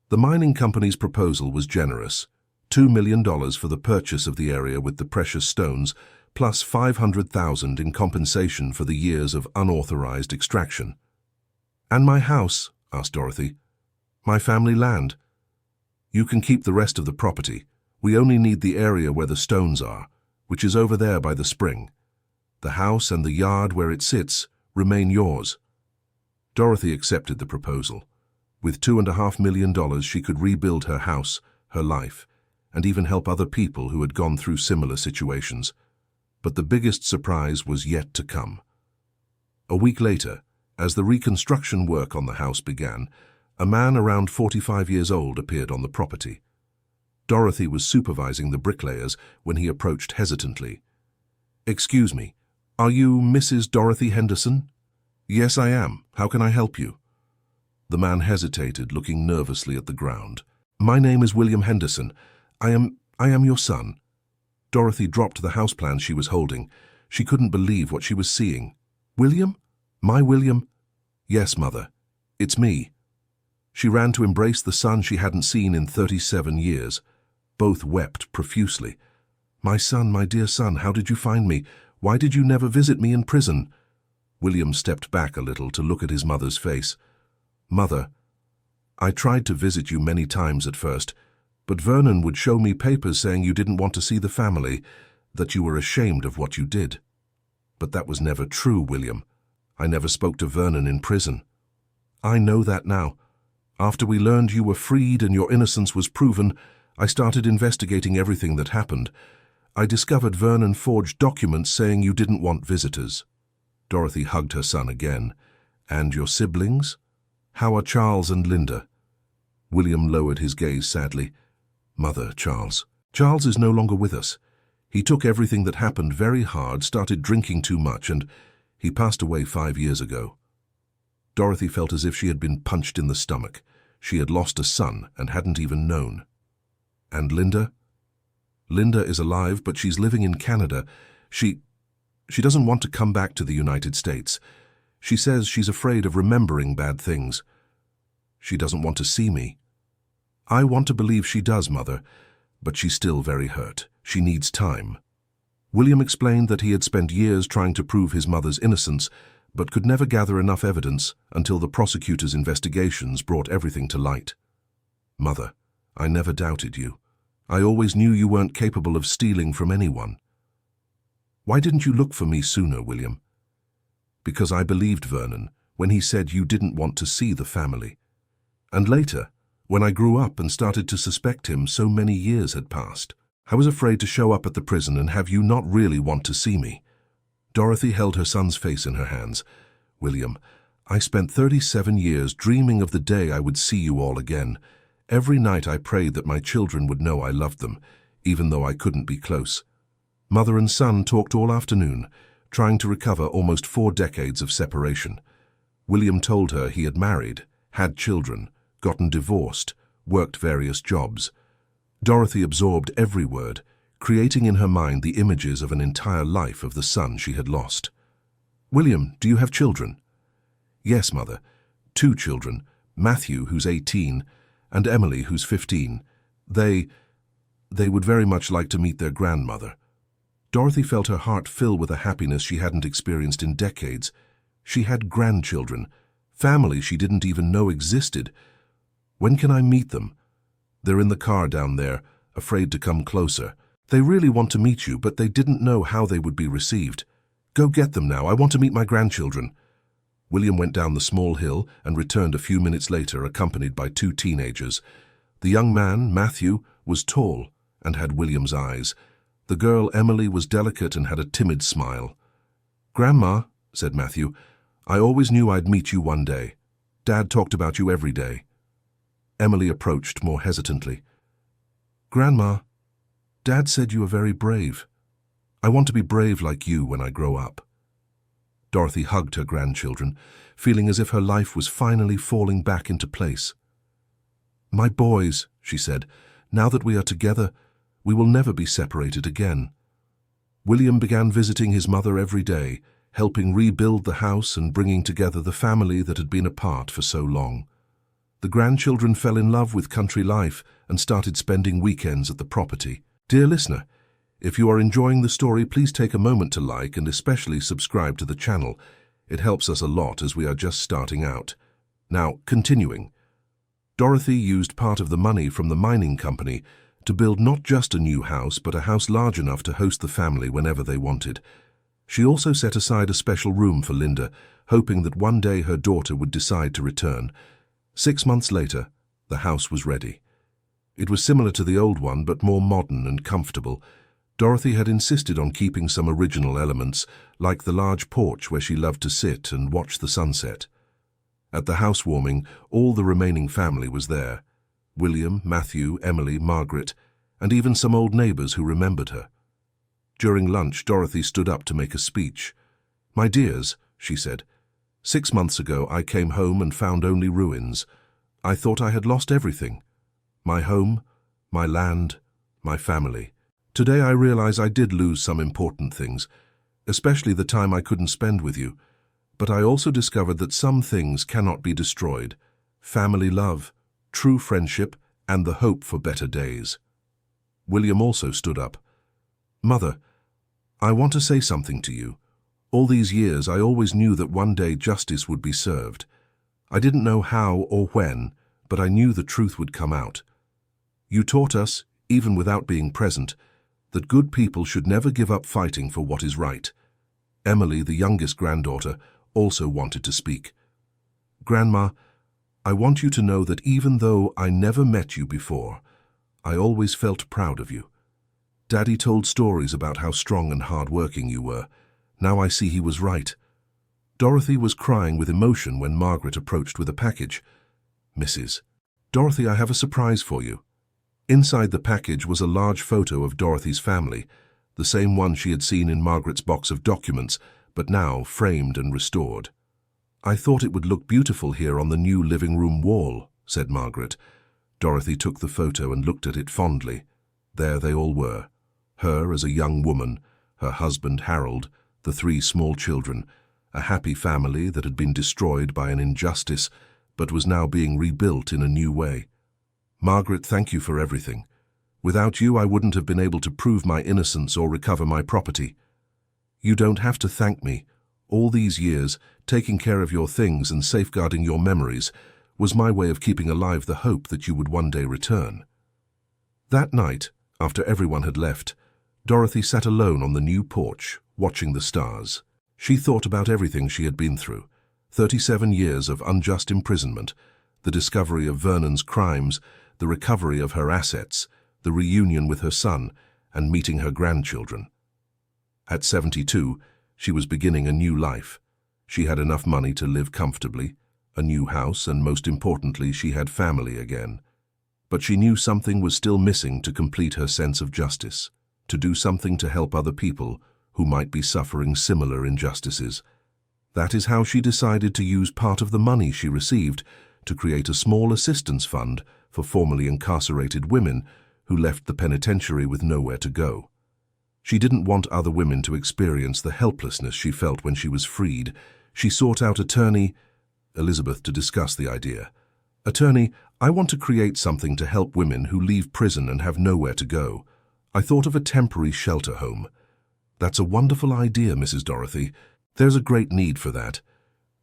The mining company's proposal was generous: $2 million for the purchase of the area with the precious stones, plus $500,000 in compensation for the years of unauthorized extraction. "And my house?" asked Dorothy. "My family land?" "You can keep the rest of the property. We only need the area where the stones are, which is over there by the spring. The house and the yard where it sits remain yours." Dorothy accepted the proposal. With $2.5 million, she could rebuild her house, her life, and even help other people who had gone through similar situations. But the biggest surprise was yet to come. A week later, as the reconstruction work on the house began, a man around 45 years old appeared on the property. Dorothy was supervising the bricklayers when he approached hesitantly. "Excuse me, are you Mrs. Dorothy Henderson?" "Yes, I am. How can I help you?" The man hesitated, looking nervously at the ground. "My name is William Henderson. I am your son." Dorothy dropped the houseplan she was holding. She couldn't believe what she was seeing. "William? My William?" "Yes, Mother. It's me." She ran to embrace the son she hadn't seen in 37 years. Both wept profusely. "My son, my dear son, how did you find me? Why did you never visit me in prison?" William stepped back a little to look at his mother's face. "Mother, I tried to visit you many times at first, but Vernon would show me papers saying you didn't want to see the family, that you were ashamed of what you did. But that was never true, William. I never spoke to Vernon in prison. I know that now. After we learned you were freed and your innocence was proven, I started investigating everything that happened. I discovered Vernon forged documents saying you didn't want visitors." Dorothy hugged her son again. "And your siblings? How are Charles and Linda?" William lowered his gaze sadly. "Mother, Charles. Charles is no longer with us. He took everything that happened very hard, started drinking too much, and he passed away 5 years ago." Dorothy felt as if she had been punched in the stomach. She had lost a son and hadn't even known. "And Linda?" "Linda is alive, but she's living in Canada. She doesn't want to come back to the United States. She says she's afraid of remembering bad things. She doesn't want to see me. I want to believe she does, Mother, but she's still very hurt. She needs time." William explained that he had spent years trying to prove his mother's innocence, but could never gather enough evidence until the prosecutor's investigations brought everything to light. "Mother, I never doubted you. I always knew you weren't capable of stealing from anyone. Why didn't you look for me sooner, William?" "Because I believed Vernon when he said you didn't want to see the family. And later, when I grew up and started to suspect him, so many years had passed. I was afraid to show up at the prison and have you not really want to see me." Dorothy held her son's face in her hands. "William, I spent 37 years dreaming of the day I would see you all again. Every night I prayed that my children would know I loved them, even though I couldn't be close." Mother and son talked all afternoon, trying to recover almost 4 decades of separation. William told her he had married, had children, gotten divorced, worked various jobs. Dorothy absorbed every word, creating in her mind the images of an entire life of the son she had lost. "William, do you have children?" "Yes, Mother. 2 children, Matthew, who's 18, and Emily, who's 15. They would very much like to meet their grandmother." Dorothy felt her heart fill with a happiness she hadn't experienced in decades. She had grandchildren, family she didn't even know existed. "When can I meet them?" "They're in the car down there, afraid to come closer. They really want to meet you, but they didn't know how they would be received. Go get them now. I want to meet my grandchildren." William went down the small hill and returned a few minutes later, accompanied by 2 teenagers. The young man, Matthew, was tall and had William's eyes. The girl, Emily, was delicate and had a timid smile. "Grandma," said Matthew, "I always knew I'd meet you one day. Dad talked about you every day." Emily approached more hesitantly. "Grandma, Dad said you were very brave. I want to be brave like you when I grow up." Dorothy hugged her grandchildren, feeling as if her life was finally falling back into place. "My boys," she said, "now that we are together, we will never be separated again." William began visiting his mother every day, helping rebuild the house and bringing together the family that had been apart for so long. The grandchildren fell in love with country life and started spending weekends at the property. Dear listener, if you are enjoying the story, please take a moment to like and especially subscribe to the channel. It helps us a lot as we are just starting out. Now, continuing. Dorothy used part of the money from the mining company to build not just a new house, but a house large enough to host the family whenever they wanted. She also set aside a special room for Linda, hoping that one day her daughter would decide to return. 6 months later, the house was ready. It was similar to the old one, but more modern and comfortable. Dorothy had insisted on keeping some original elements, like the large porch where she loved to sit and watch the sunset. At the housewarming, all the remaining family was there. William, Matthew, Emily, Margaret, and even some old neighbors who remembered her. During lunch, Dorothy stood up to make a speech. "My dears," she said, "6 months ago I came home and found only ruins. I thought I had lost everything. My home, my land, my family. Today I realize I did lose some important things, especially the time I couldn't spend with you. But I also discovered that some things cannot be destroyed. family love, true friendship, and the hope for better days. William also stood up. "Mother, I want to say something to you. All these years I always knew that one day justice would be served. I didn't know how or when, but I knew the truth would come out. You taught us, even without being present, that good people should never give up fighting for what is right." Emily, the youngest granddaughter, also wanted to speak. "Grandma, I want you to know that even though I never met you before, I always felt proud of you. Daddy told stories about how strong and hard-working you were. Now I see he was right." Dorothy was crying with emotion when Margaret approached with a package. "Mrs. Dorothy, I have a surprise for you." Inside the package was a large photo of Dorothy's family, the same one she had seen in Margaret's box of documents, but now framed and restored. "I thought it would look beautiful here on the new living room wall," said Margaret. Dorothy took the photo and looked at it fondly. There they all were, her as a young woman, her husband Harold, the 3 small children, a happy family that had been destroyed by an injustice but was now being rebuilt in a new way. "Margaret, thank you for everything. Without you, I wouldn't have been able to prove my innocence or recover my property. You don't have to thank me. All these years, taking care of your things and safeguarding your memories was my way of keeping alive the hope that you would one day return." That night, after everyone had left, Dorothy sat alone on the new porch, watching the stars. She thought about everything she had been through: 37 years of unjust imprisonment, the discovery of Vernon's crimes, the recovery of her assets, the reunion with her son, and meeting her grandchildren. At 72, she was beginning a new life. She had enough money to live comfortably, a new house, and most importantly, she had family again. But she knew something was still missing to complete her sense of justice, to do something to help other people who might be suffering similar injustices. That is how she decided to use part of the money she received to create a small assistance fund for formerly incarcerated women who left the penitentiary with nowhere to go. She didn't want other women to experience the helplessness she felt when she was freed. She sought out attorney Elizabeth to discuss the idea. "Attorney, I want to create something to help women who leave prison and have nowhere to go. I thought of a temporary shelter home." "That's a wonderful idea, Mrs. Dorothy. There's a great need for that.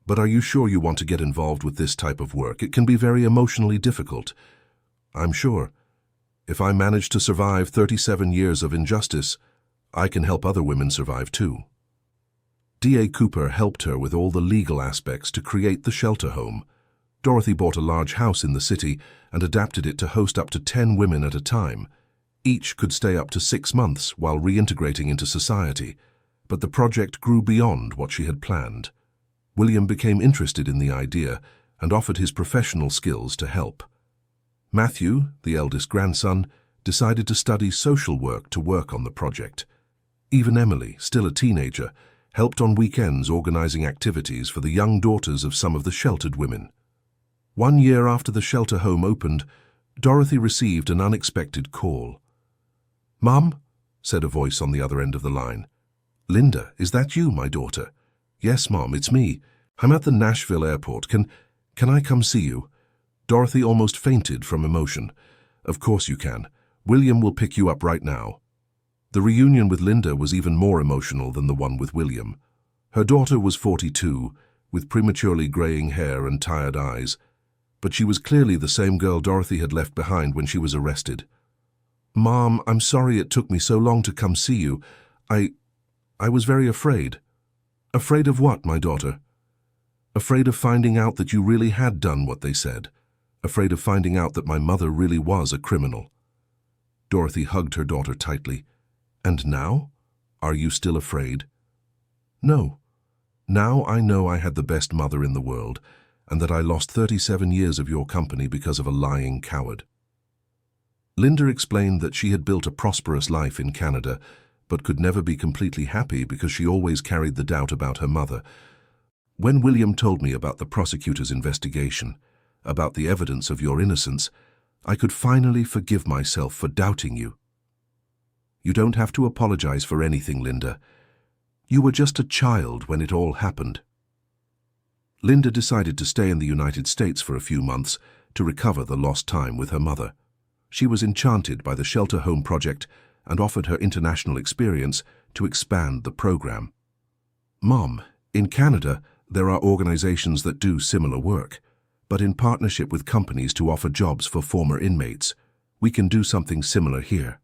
But are you sure you want to get involved with this type of work? It can be very emotionally difficult." "I'm sure. If I manage to survive 37 years of injustice, I can help other women survive too." D.A. Cooper helped her with all the legal aspects to create the shelter home. Dorothy bought a large house in the city and adapted it to host up to 10 women at a time. Each could stay up to 6 months while reintegrating into society. But the project grew beyond what she had planned. William became interested in the idea and offered his professional skills to help. Matthew, the eldest grandson, decided to study social work to work on the project. Even Emily, still a teenager, helped on weekends organizing activities for the young daughters of some of the sheltered women. 1 year after the shelter home opened, Dorothy received an unexpected call. "Mom," said a voice on the other end of the line. "Linda, is that you, my daughter?" "Yes, Mom, it's me. I'm at the Nashville airport. Can I come see you?" Dorothy almost fainted from emotion. "Of course you can. William will pick you up right now." The reunion with Linda was even more emotional than the one with William. Her daughter was 42, with prematurely graying hair and tired eyes, but she was clearly the same girl Dorothy had left behind when she was arrested. "Mom, I'm sorry it took me so long to come see you. I was very afraid." "Afraid of what, my daughter?" "Afraid of finding out that you really had done what they said. Afraid of finding out that my mother really was a criminal." Dorothy hugged her daughter tightly. "And now? Are you still afraid?" "No. Now I know I had the best mother in the world, and that I lost 37 years of your company because of a lying coward." Linda explained that she had built a prosperous life in Canada, but could never be completely happy because she always carried the doubt about her mother. "When William told me about the prosecutor's investigation, about the evidence of your innocence, I could finally forgive myself for doubting you." "You don't have to apologize for anything, Linda. You were just a child when it all happened." Linda decided to stay in the United States for a few months to recover the lost time with her mother. She was enchanted by the shelter home project and offered her international experience to expand the program. Mom, in Canada, there are organizations that do similar work, but in partnership with companies to offer jobs for former inmates. We can do something similar here.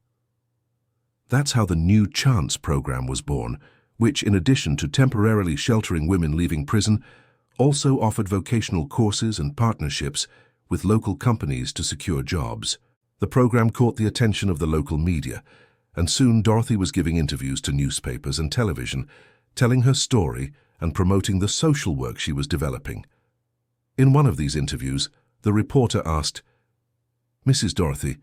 That's how the New Chance program was born, which, in addition to temporarily sheltering women leaving prison, also offered vocational courses and partnerships with local companies to secure jobs. The program caught the attention of the local media, and soon Dorothy was giving interviews to newspapers and television, telling her story and promoting the social work she was developing. In one of these interviews, the reporter asked, "Mrs. Dorothy,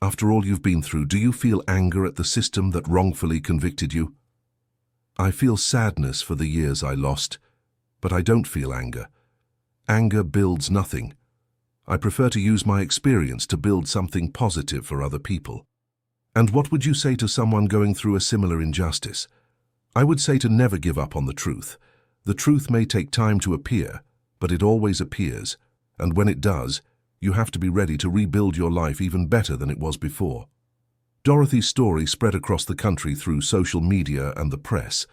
after all you've been through, do you feel anger at the system that wrongfully convicted you?" "I feel sadness for the years I lost, but I don't feel anger. Anger builds nothing. I prefer to use my experience to build something positive for other people." "And what would you say to someone going through a similar injustice?" "I would say to never give up on the truth. The truth may take time to appear, but it always appears, and when it does, you have to be ready to rebuild your life even better than it was before." Dorothy's story spread across the country through social media and the press.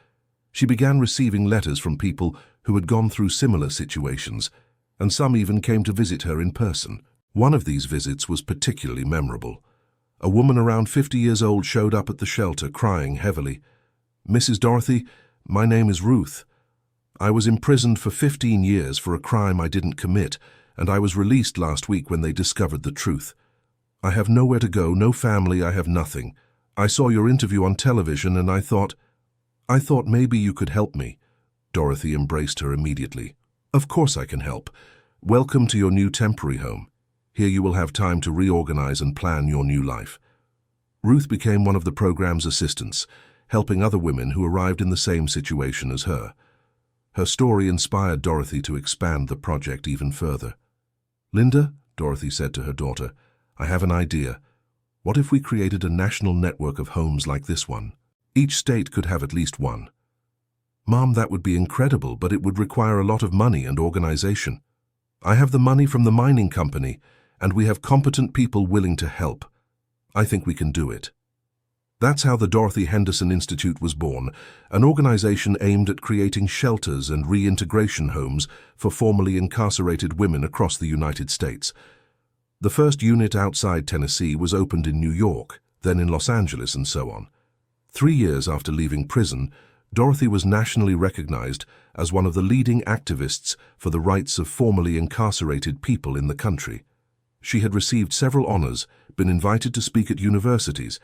She began receiving letters from people who had gone through similar situations, and some even came to visit her in person. One of these visits was particularly memorable. A woman around 50 years old showed up at the shelter crying heavily. "Mrs. Dorothy, my name is Ruth. I was imprisoned for 15 years for a crime I didn't commit, and I was released last week when they discovered the truth. I have nowhere to go, no family, I have nothing. I saw your interview on television and I thought maybe you could help me." Dorothy embraced her immediately. "Of course I can help. Welcome to your new temporary home. Here you will have time to reorganize and plan your new life." Ruth became one of the program's assistants, helping other women who arrived in the same situation as her. Her story inspired Dorothy to expand the project even further. "Linda," Dorothy said to her daughter, "I have an idea. What if we created a national network of homes like this one? Each state could have at least one." "Mom, that would be incredible, but it would require a lot of money and organization." "I have the money from the mining company, and we have competent people willing to help. I think we can do it." That's how the Dorothy Henderson Institute was born, an organization aimed at creating shelters and reintegration homes for formerly incarcerated women across the United States. The first unit outside Tennessee was opened in New York, then in Los Angeles, and so on. 3 years after leaving prison, Dorothy was nationally recognized as one of the leading activists for the rights of formerly incarcerated people in the country. She had received several honors, been invited to speak at universities,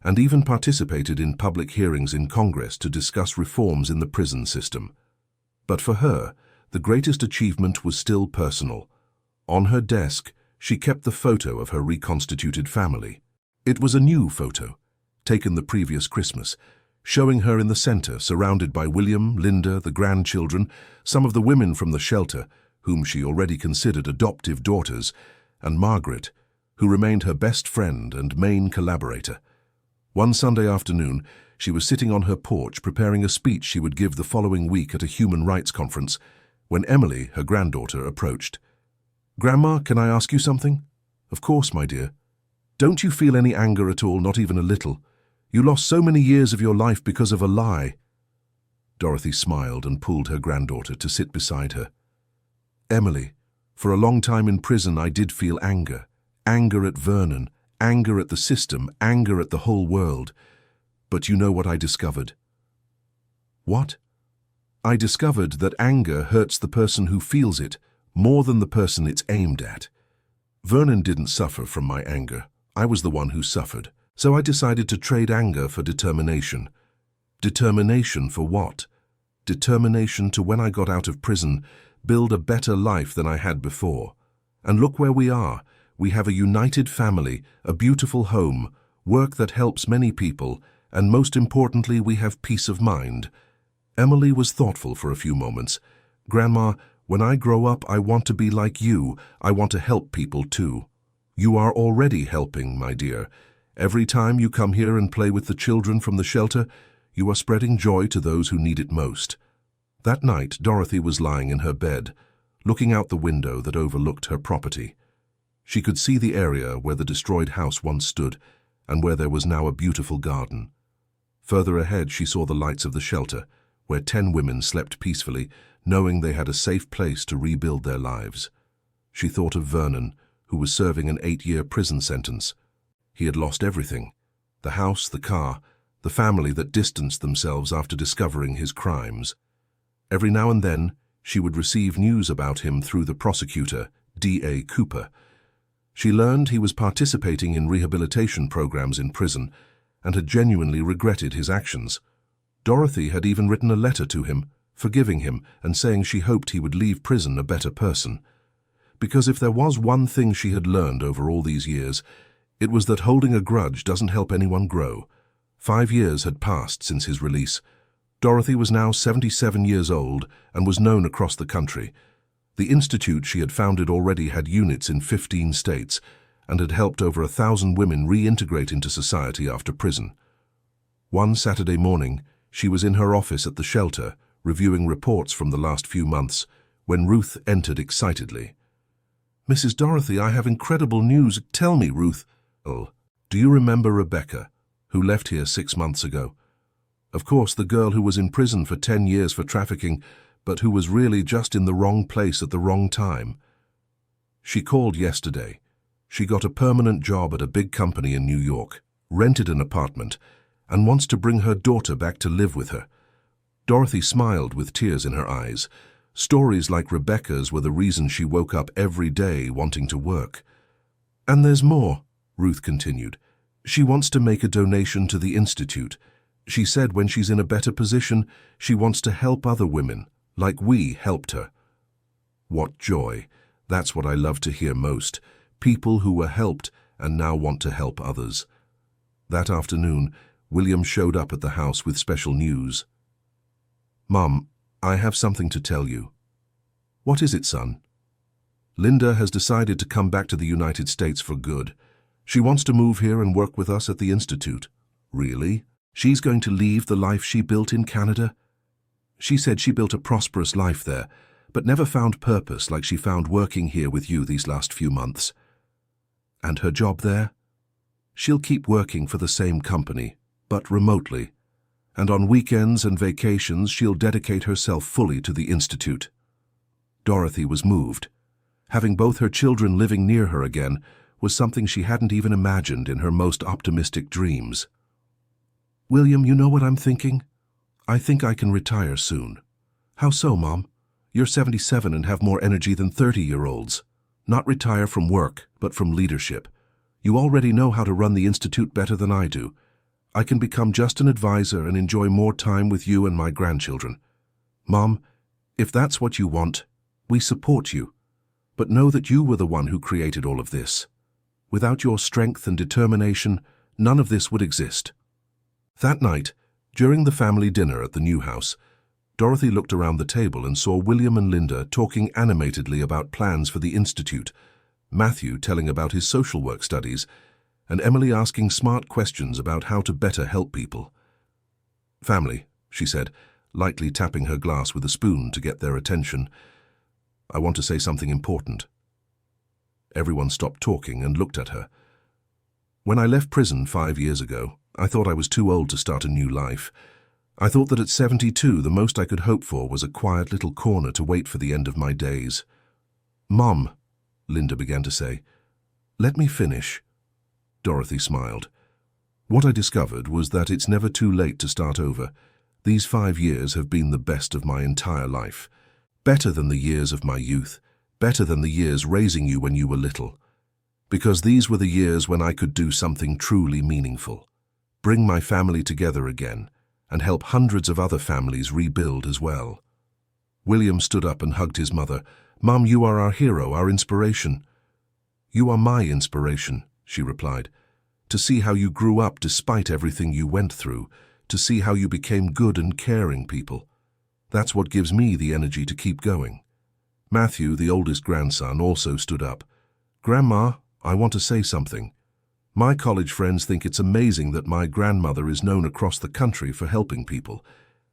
and even participated in public hearings in Congress to discuss reforms in the prison system. But for her, the greatest achievement was still personal. On her desk, she kept the photo of her reconstituted family. It was a new photo, taken the previous Christmas, showing her in the center, surrounded by William, Linda, the grandchildren, some of the women from the shelter, whom she already considered adoptive daughters, and Margaret, who remained her best friend and main collaborator. One Sunday afternoon, she was sitting on her porch preparing a speech she would give the following week at a human rights conference, when Emily, her granddaughter, approached. "Grandma, can I ask you something?" "Of course, my dear." "Don't you feel any anger at all, not even a little? You lost so many years of your life because of a lie." Dorothy smiled and pulled her granddaughter to sit beside her. "Emily, for a long time in prison I did feel anger. Anger at Vernon, anger at the system, anger at the whole world. But you know what I discovered?" "What?" "I discovered that anger hurts the person who feels it more than the person it's aimed at. Vernon didn't suffer from my anger. I was the one who suffered. So I decided to trade anger for determination." "Determination for what?" "Determination to, when I got out of prison, build a better life than I had before. And look where we are. We have a united family, a beautiful home, work that helps many people, and most importantly, we have peace of mind." Emily was thoughtful for a few moments. "Grandma, when I grow up, I want to be like you. I want to help people too." "You are already helping, my dear. Every time you come here and play with the children from the shelter, you are spreading joy to those who need it most." That night, Dorothy was lying in her bed, looking out the window that overlooked her property. She could see the area where the destroyed house once stood and where there was now a beautiful garden. Further ahead, she saw the lights of the shelter, where 10 women slept peacefully, knowing they had a safe place to rebuild their lives. She thought of Vernon, who was serving an 8-year prison sentence. He had lost everything: the house, the car, the family that distanced themselves after discovering his crimes. Every now and then, she would receive news about him through the prosecutor, D.A. Cooper. She learned he was participating in rehabilitation programs in prison and had genuinely regretted his actions. Dorothy had even written a letter to him, forgiving him and saying she hoped he would leave prison a better person. Because if there was one thing she had learned over all these years, it was that holding a grudge doesn't help anyone grow. 5 years had passed since his release. Dorothy was now 77 years old and was known across the country. The institute she had founded already had units in 15 states and had helped over 1,000 women reintegrate into society after prison. One Saturday morning, she was in her office at the shelter, reviewing reports from the last few months, when Ruth entered excitedly. "Mrs. Dorothy, I have incredible news. Tell me, Ruth." "Oh, do you remember Rebecca, who left here 6 months ago? Of course, the girl who was in prison for 10 years for trafficking, but who was really just in the wrong place at the wrong time. She called yesterday. She got a permanent job at a big company in New York, rented an apartment, and wants to bring her daughter back to live with her." Dorothy smiled with tears in her eyes. Stories like Rebecca's were the reason she woke up every day wanting to work. "And there's more," Ruth continued. "She wants to make a donation to the Institute. She said when she's in a better position, she wants to help other women, like we helped her." What joy! That's what I love to hear most. People who were helped and now want to help others. That afternoon, William showed up at the house with special news. "Mom, I have something to tell you." "What is it, son?" "Linda has decided to come back to the United States for good. She wants to move here and work with us at the Institute." "Really? She's going to leave the life she built in Canada?" "She said she built a prosperous life there, but never found purpose like she found working here with you these last few months." "And her job there?" "She'll keep working for the same company, but remotely. And on weekends and vacations, she'll dedicate herself fully to the Institute." Dorothy was moved. Having both her children living near her again was something she hadn't even imagined in her most optimistic dreams. "William, you know what I'm thinking? I think I can retire soon." "How so, Mom? You're 77 and have more energy than 30-year-olds. Not retire from work, but from leadership. You already know how to run the Institute better than I do. I can become just an advisor and enjoy more time with you and my grandchildren. Mom, if that's what you want, we support you. But know that you were the one who created all of this. Without your strength and determination, none of this would exist." That night, during the family dinner at the new house, Dorothy looked around the table and saw William and Linda talking animatedly about plans for the Institute, Matthew telling about his social work studies, and Emily asking smart questions about how to better help people. "Family," she said, lightly tapping her glass with a spoon to get their attention. "I want to say something important." Everyone stopped talking and looked at her. "When I left prison 5 years ago, I thought I was too old to start a new life. I thought that at 72, the most I could hope for was a quiet little corner to wait for the end of my days." "Mom," Linda began to say. "Let me finish." Dorothy smiled. "What I discovered was that it's never too late to start over. These 5 years have been the best of my entire life. Better than the years of my youth, better than the years raising you when you were little. Because these were the years when I could do something truly meaningful. Bring my family together again, and help hundreds of other families rebuild as well." William stood up and hugged his mother. "Mom, you are our hero, our inspiration." "You are my inspiration," she replied. "To see how you grew up despite everything you went through, to see how you became good and caring people. That's what gives me the energy to keep going." Matthew, the oldest grandson, also stood up. "Grandma, I want to say something. My college friends think it's amazing that my grandmother is known across the country for helping people.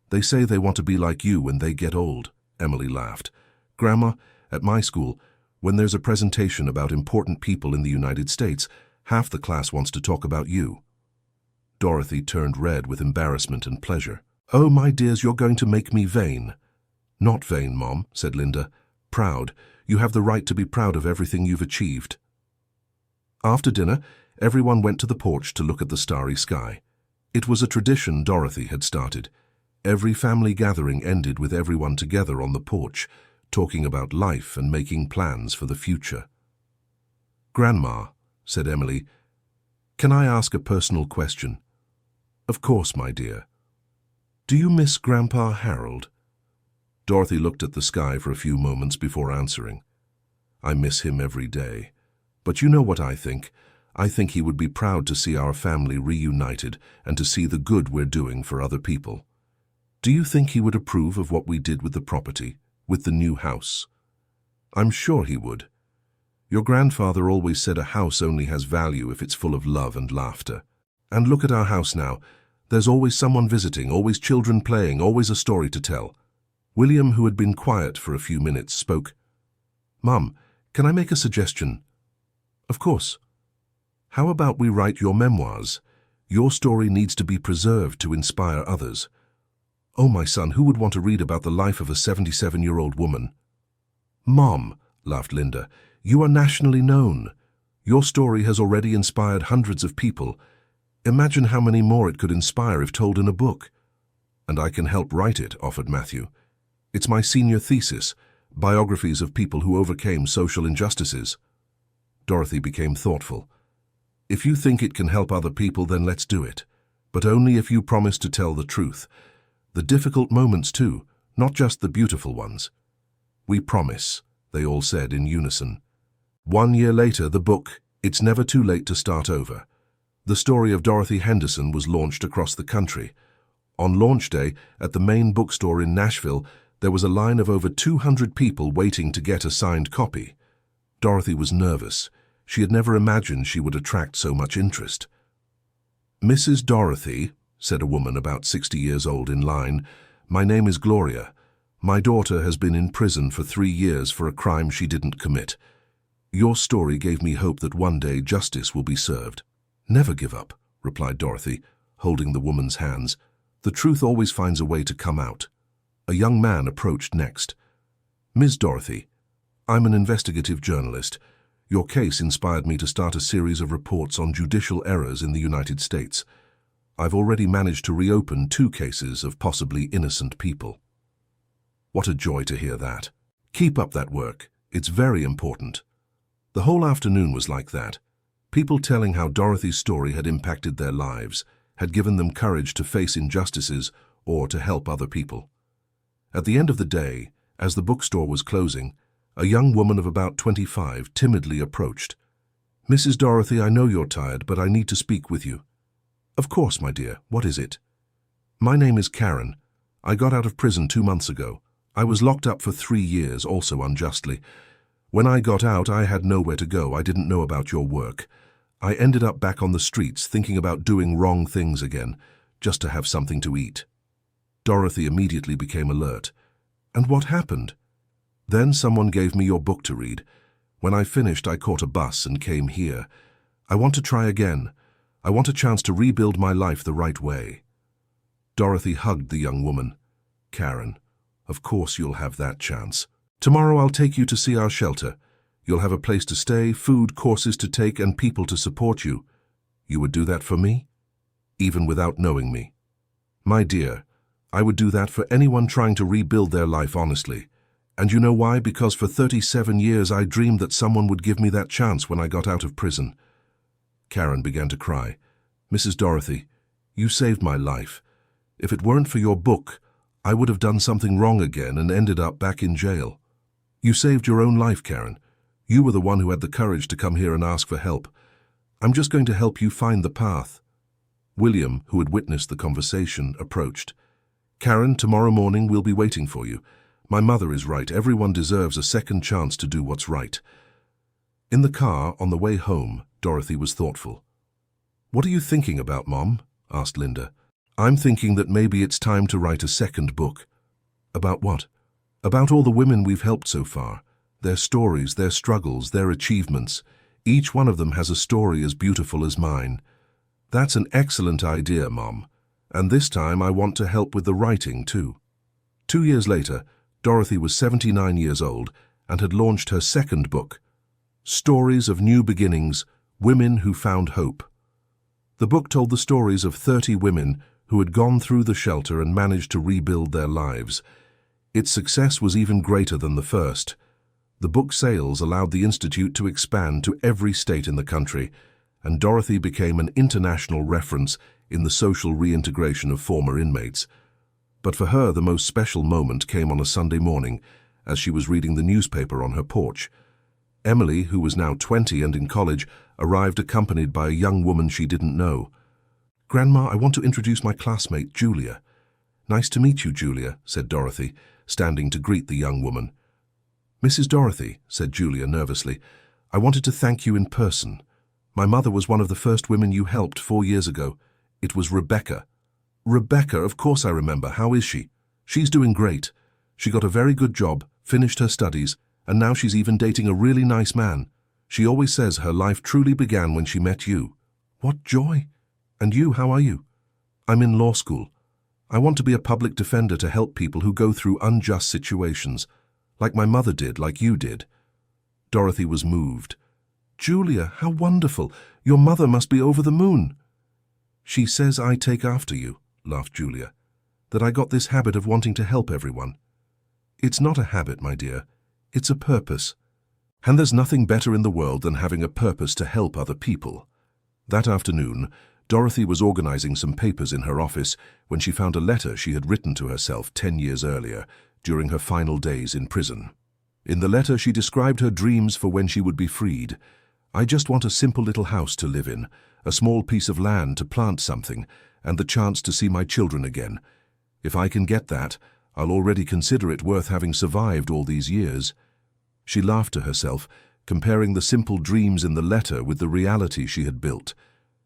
They say they want to be like you when they get old." Emily laughed. "Grandma, At my school, when there's a presentation about important people in the United States, half the class wants to talk about you." Dorothy turned red with embarrassment and pleasure. "Oh, my dears, you're going to make me vain." "Not vain, Mom," said Linda. "Proud. You have the right to be proud of everything you've achieved." After dinner, everyone went to the porch to look at the starry sky. It was a tradition Dorothy had started. Every family gathering ended with everyone together on the porch, talking about life and making plans for the future. "Grandma," said Emily, "can I ask a personal question?" "Of course, my dear." "Do you miss Grandpa Harold?" Dorothy looked at the sky for a few moments before answering. "I miss him every day. But you know what I think? I think he would be proud to see our family reunited and to see the good we're doing for other people. Do you think he would approve of what we did with the property, with the new house?" "I'm sure he would. Your grandfather always said a house only has value if it's full of love and laughter. And look at our house now. There's always someone visiting, always children playing, always a story to tell." William, who had been quiet for a few minutes, spoke. "Mum, can I make a suggestion?" "Of course." "How about we write your memoirs? Your story needs to be preserved to inspire others." "Oh, my son, who would want to read about the life of a 77-year-old woman?" "Mom," laughed Linda, "you are nationally known. Your story has already inspired hundreds of people. Imagine how many more it could inspire if told in a book." "And I can help write it," offered Matthew. "It's my senior thesis, biographies of people who overcame social injustices." Dorothy became thoughtful. "If you think it can help other people, then let's do it. But only if you promise to tell the truth. The difficult moments too, not just the beautiful ones." "We promise," they all said in unison. 1 year later, the book, It's Never Too Late to Start Over. The story of Dorothy Henderson was launched across the country. On launch day, at the main bookstore in Nashville, there was a line of over 200 people waiting to get a signed copy. Dorothy was nervous. She had never imagined she would attract so much interest. "Mrs. Dorothy," said a woman about 60 years old in line, "my name is Gloria. My daughter has been in prison for 3 years for a crime she didn't commit. Your story gave me hope that one day justice will be served." "Never give up," replied Dorothy, holding the woman's hands. "The truth always finds a way to come out." A young man approached next. "Ms. Dorothy, I'm an investigative journalist. Your case inspired me to start a series of reports on judicial errors in the United States. I've already managed to reopen 2 cases of possibly innocent people." What a joy to hear that. "Keep up that work. It's very important." The whole afternoon was like that. People telling how Dorothy's story had impacted their lives, had given them courage to face injustices or to help other people. At the end of the day, as the bookstore was closing, a young woman of about 25 timidly approached. "Mrs. Dorothy, I know you're tired, but I need to speak with you." "Of course, my dear. What is it?" "My name is Karen. I got out of prison 2 months ago. I was locked up for 3 years, also unjustly. When I got out, I had nowhere to go. I didn't know about your work. I ended up back on the streets, thinking about doing wrong things again, just to have something to eat." Dorothy immediately became alert. "And what happened?" "Then someone gave me your book to read. When I finished, I caught a bus and came here. I want to try again. I want a chance to rebuild my life the right way." Dorothy hugged the young woman. "Karen, of course you'll have that chance. Tomorrow I'll take you to see our shelter. You'll have a place to stay, food, courses to take, and people to support you. You would do that for me? Even without knowing me?" "My dear, I would do that for anyone trying to rebuild their life honestly. And you know why? Because for 37 years I dreamed that someone would give me that chance when I got out of prison." Karen began to cry. "Mrs. Dorothy, you saved my life. If it weren't for your book, I would have done something wrong again and ended up back in jail. You saved your own life, Karen. You were the one who had the courage to come here and ask for help. I'm just going to help you find the path." William, who had witnessed the conversation, approached. "Karen, tomorrow morning we'll be waiting for you. My mother is right. Everyone deserves a second chance to do what's right." In the car, on the way home, Dorothy was thoughtful. "What are you thinking about, Mom?" asked Linda. "I'm thinking that maybe it's time to write a second book." "About what?" "About all the women we've helped so far. Their stories, their struggles, their achievements. Each one of them has a story as beautiful as mine. That's an excellent idea, Mom. And this time I want to help with the writing, too. 2 years later, Dorothy was 79 years old and had launched her second book, Stories of New Beginnings, Women Who Found Hope. The book told the stories of 30 women who had gone through the shelter and managed to rebuild their lives. Its success was even greater than the first. The book sales allowed the Institute to expand to every state in the country, and Dorothy became an international reference in the social reintegration of former inmates. But for her, the most special moment came on a Sunday morning as she was reading the newspaper on her porch. Emily, who was now 20 and in college, arrived accompanied by a young woman she didn't know. "Grandma, I want to introduce my classmate, Julia." "Nice to meet you, Julia," said Dorothy, standing to greet the young woman. "Mrs. Dorothy," said Julia nervously, "I wanted to thank you in person. My mother was one of the first women you helped 4 years ago. It was Rebecca." "Rebecca, of course I remember. How is she?" "She's doing great. She got a very good job, finished her studies, and now she's even dating a really nice man. She always says her life truly began when she met you." "What joy! And you, how are you?" "I'm in law school. I want to be a public defender to help people who go through unjust situations, like my mother did, like you did." Dorothy was moved. "Julia, how wonderful! Your mother must be over the moon." "She says I take after you," laughed Julia, "that I got this habit of wanting to help everyone." "It's not a habit, my dear. It's a purpose. And there's nothing better in the world than having a purpose to help other people." That afternoon, Dorothy was organizing some papers in her office when she found a letter she had written to herself 10 years earlier, during her final days in prison. In the letter, she described her dreams for when she would be freed. "I just want a simple little house to live in, a small piece of land to plant something, and the chance to see my children again. If I can get that, I'll already consider it worth having survived all these years." She laughed to herself, comparing the simple dreams in the letter with the reality she had built.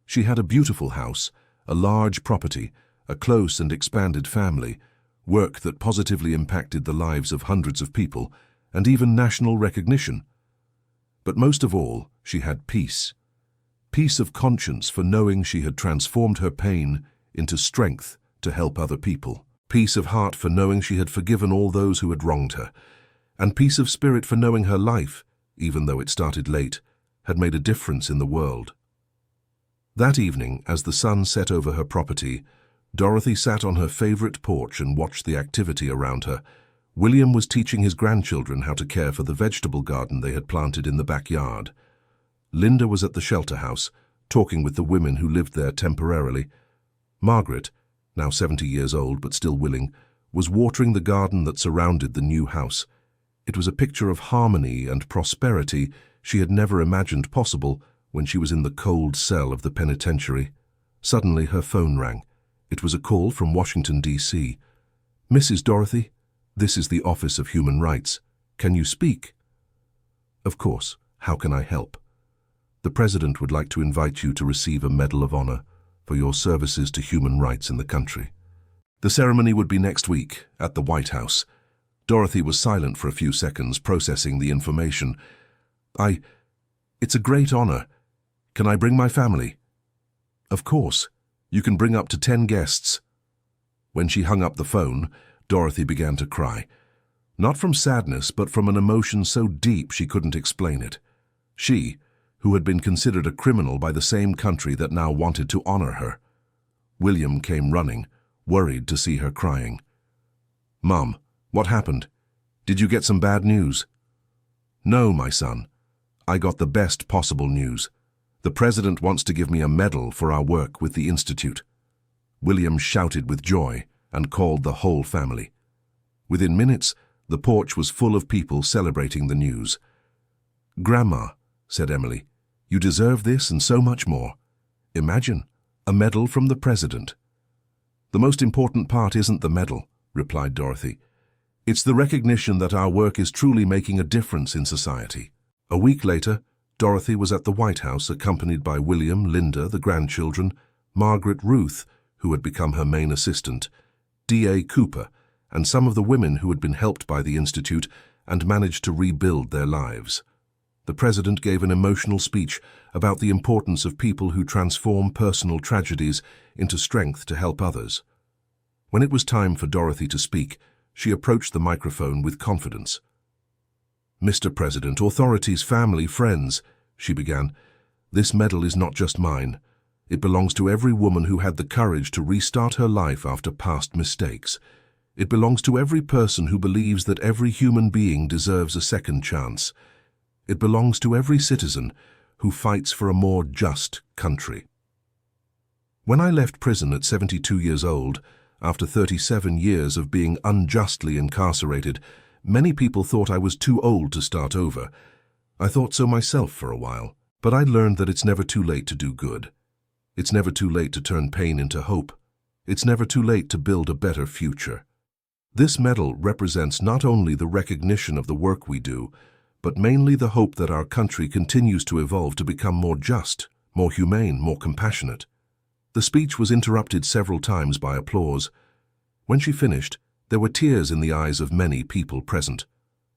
She had a beautiful house, a large property, a close and expanded family, work that positively impacted the lives of hundreds of people, and even national recognition. But most of all, she had peace. Peace of conscience for knowing she had transformed her pain into strength to help other people. Peace of heart for knowing she had forgiven all those who had wronged her. And peace of spirit for knowing her life, even though it started late, had made a difference in the world. That evening, as the sun set over her property, Dorothy sat on her favorite porch and watched the activity around her. William was teaching his grandchildren how to care for the vegetable garden they had planted in the backyard. Linda was at the shelter house, talking with the women who lived there temporarily. Margaret, now 70 years old but still willing, was watering the garden that surrounded the new house. It was a picture of harmony and prosperity she had never imagined possible when she was in the cold cell of the penitentiary. Suddenly her phone rang. It was a call from Washington, D.C. "Mrs. Dorothy, this is the Office of Human Rights. Can you speak?" "Of course. How can I help?" "The President would like to invite you to receive a Medal of Honor for your services to human rights in the country. The ceremony would be next week at the White House." Dorothy was silent for a few seconds, processing the information. It's a great honor. Can I bring my family?" "Of course. You can bring up to 10 guests." When she hung up the phone, Dorothy began to cry. Not from sadness, but from an emotion so deep she couldn't explain it. She, who had been considered a criminal by the same country that now wanted to honor her. William came running, worried to see her crying. "Mom, what happened? Did you get some bad news?" "No, my son. I got the best possible news. The President wants to give me a medal for our work with the Institute." William shouted with joy and called the whole family. Within minutes, the porch was full of people celebrating the news. "Grandma," said Emily, "you deserve this and so much more. Imagine, a medal from the President." "The most important part isn't the medal," replied Dorothy. "It's the recognition that our work is truly making a difference in society." A week later, Dorothy was at the White House accompanied by William, Linda, the grandchildren, Margaret, Ruth, who had become her main assistant, D.A. Cooper, and some of the women who had been helped by the Institute, and managed to rebuild their lives. The president gave an emotional speech about the importance of people who transform personal tragedies into strength to help others. When it was time for Dorothy to speak, she approached the microphone with confidence. "Mr. President, authorities, family, friends," she began, "this medal is not just mine. It belongs to every woman who had the courage to restart her life after past mistakes. It belongs to every person who believes that every human being deserves a second chance. It belongs to every citizen who fights for a more just country." When I left prison at 72 years old, after 37 years of being unjustly incarcerated, many people thought I was too old to start over. I thought so myself for a while, but I learned that it's never too late to do good. It's never too late to turn pain into hope. It's never too late to build a better future. This medal represents not only the recognition of the work we do, but mainly the hope that our country continues to evolve to become more just, more humane, more compassionate. The speech was interrupted several times by applause. When she finished, there were tears in the eyes of many people present.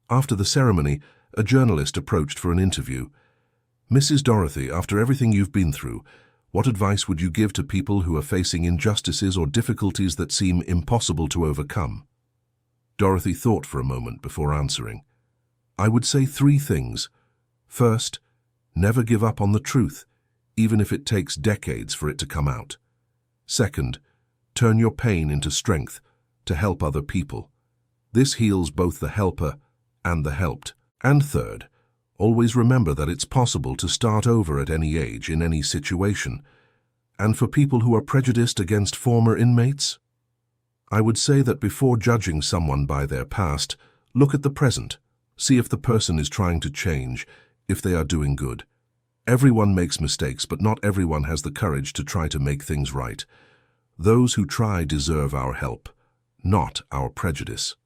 After the ceremony, a journalist approached for an interview. "Mrs. Dorothy, after everything you've been through, what advice would you give to people who are facing injustices or difficulties that seem impossible to overcome?" Dorothy thought for a moment before answering. "I would say 3 things. First, never give up on the truth, even if it takes decades for it to come out. Second, turn your pain into strength to help other people. This heals both the helper and the helped. And third, always remember that it's possible to start over at any age, in any situation. And for people who are prejudiced against former inmates, I would say that before judging someone by their past, look at the present. See if the person is trying to change, if they are doing good. Everyone makes mistakes, but not everyone has the courage to try to make things right. Those who try deserve our help, not our prejudice."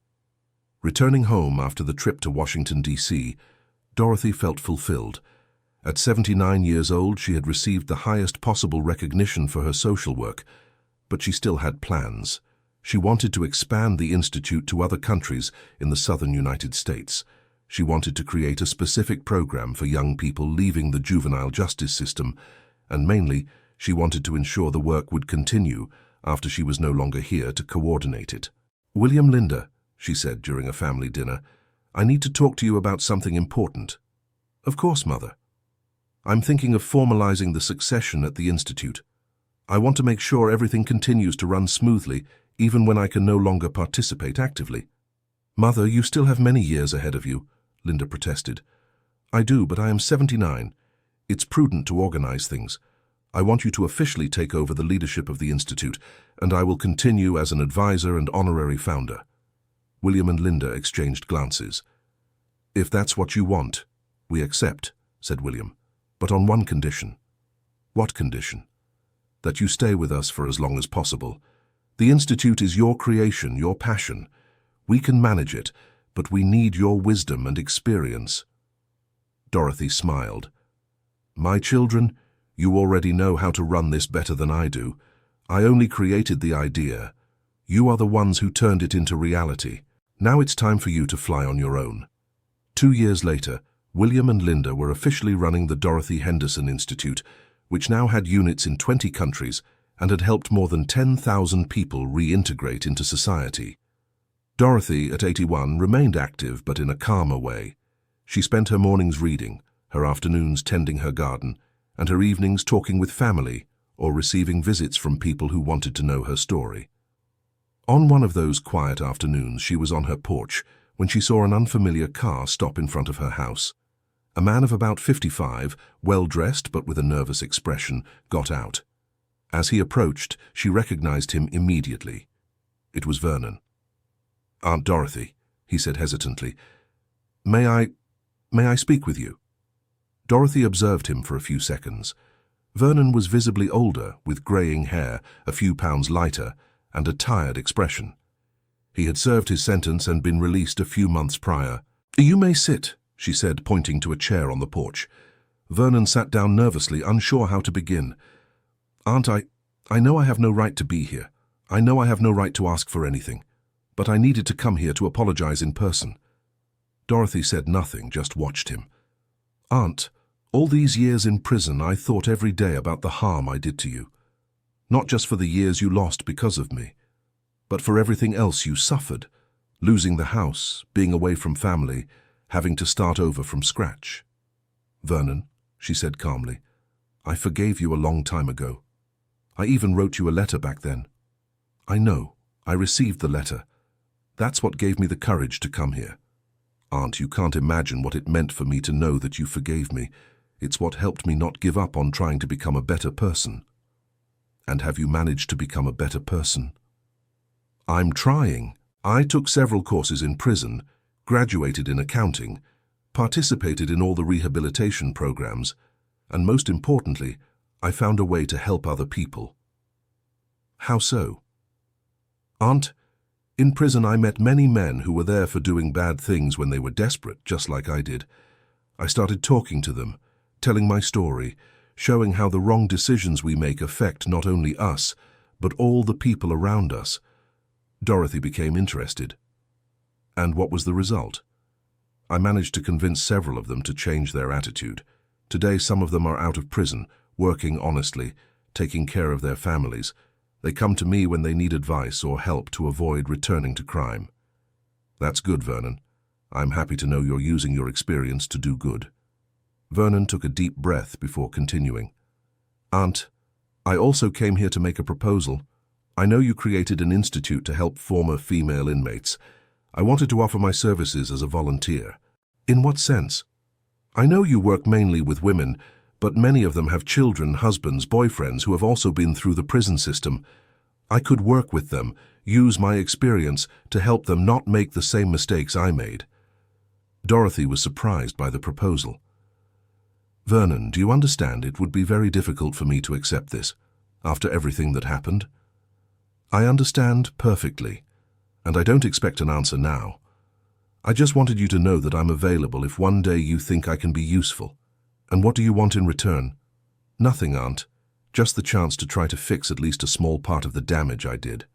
Returning home after the trip to Washington, D.C., Dorothy felt fulfilled. At 79 years old, she had received the highest possible recognition for her social work, but she still had plans. She wanted to expand the institute to other countries in the southern United States. She wanted to create a specific program for young people leaving the juvenile justice system, and mainly, she wanted to ensure the work would continue after she was no longer here to coordinate it. "William, Linda," she said during a family dinner, "I need to talk to you about something important." "Of course, Mother." "I'm thinking of formalizing the succession at the Institute. I want to make sure everything continues to run smoothly, even when I can no longer participate actively." "Mother, you still have many years ahead of you," Linda protested. "I do, but I am 79. It's prudent to organize things. I want you to officially take over the leadership of the Institute, and I will continue as an advisor and honorary founder." William and Linda exchanged glances. "If that's what you want, we accept," said William, "but on one condition." "What condition?" "That you stay with us for as long as possible. The Institute is your creation, your passion. We can manage it, but we need your wisdom and experience." Dorothy smiled. "My children, you already know how to run this better than I do. I only created the idea. You are the ones who turned it into reality. Now it's time for you to fly on your own." 2 years later, William and Linda were officially running the Dorothy Henderson Institute, which now had units in 20 countries and had helped more than 10,000 people reintegrate into society. Dorothy, at 81, remained active but in a calmer way. She spent her mornings reading, her afternoons tending her garden, and her evenings talking with family or receiving visits from people who wanted to know her story. On one of those quiet afternoons, she was on her porch when she saw an unfamiliar car stop in front of her house. A man of about 55, well-dressed but with a nervous expression, got out. As he approached, she recognized him immediately. It was Vernon. "Aunt Dorothy," he said hesitantly, May I speak with you?" Dorothy observed him for a few seconds. Vernon was visibly older, with greying hair, a few pounds lighter, and a tired expression. He had served his sentence and been released a few months prior. "You may sit," she said, pointing to a chair on the porch. Vernon sat down nervously, unsure how to begin. "Aunt, I know I have no right to be here. I know I have no right to ask for anything. But I needed to come here to apologize in person." Dorothy said nothing, just watched him. "Aunt, all these years in prison I thought every day about the harm I did to you. Not just for the years you lost because of me, but for everything else you suffered. Losing the house, being away from family, having to start over from scratch." "Vernon," she said calmly, "I forgave you a long time ago. I even wrote you a letter back then." "I know. I received the letter. That's what gave me the courage to come here. Aunt, you can't imagine what it meant for me to know that you forgave me. It's what helped me not give up on trying to become a better person." "And have you managed to become a better person?" "I'm trying. I took several courses in prison, graduated in accounting, participated in all the rehabilitation programs, and most importantly, I found a way to help other people." "How so?" "Aunt, in prison I met many men who were there for doing bad things when they were desperate, just like I did. I started talking to them, telling my story, showing how the wrong decisions we make affect not only us, but all the people around us." Dorothy became interested. "And what was the result?" "I managed to convince several of them to change their attitude. Today some of them are out of prison, working honestly, taking care of their families. They come to me when they need advice or help to avoid returning to crime." "That's good, Vernon. I'm happy to know you're using your experience to do good." Vernon took a deep breath before continuing. "Aunt, I also came here to make a proposal. I know you created an institute to help former female inmates. I wanted to offer my services as a volunteer." "In what sense?" "I know you work mainly with women, but many of them have children, husbands, boyfriends who have also been through the prison system. I could work with them, use my experience to help them not make the same mistakes I made." Dorothy was surprised by the proposal. "Vernon, do you understand it would be very difficult for me to accept this, after everything that happened?" "I understand perfectly, and I don't expect an answer now. I just wanted you to know that I'm available if one day you think I can be useful. And what do you want in return?" "Nothing, Aunt. Just the chance to try to fix at least a small part of the damage I did.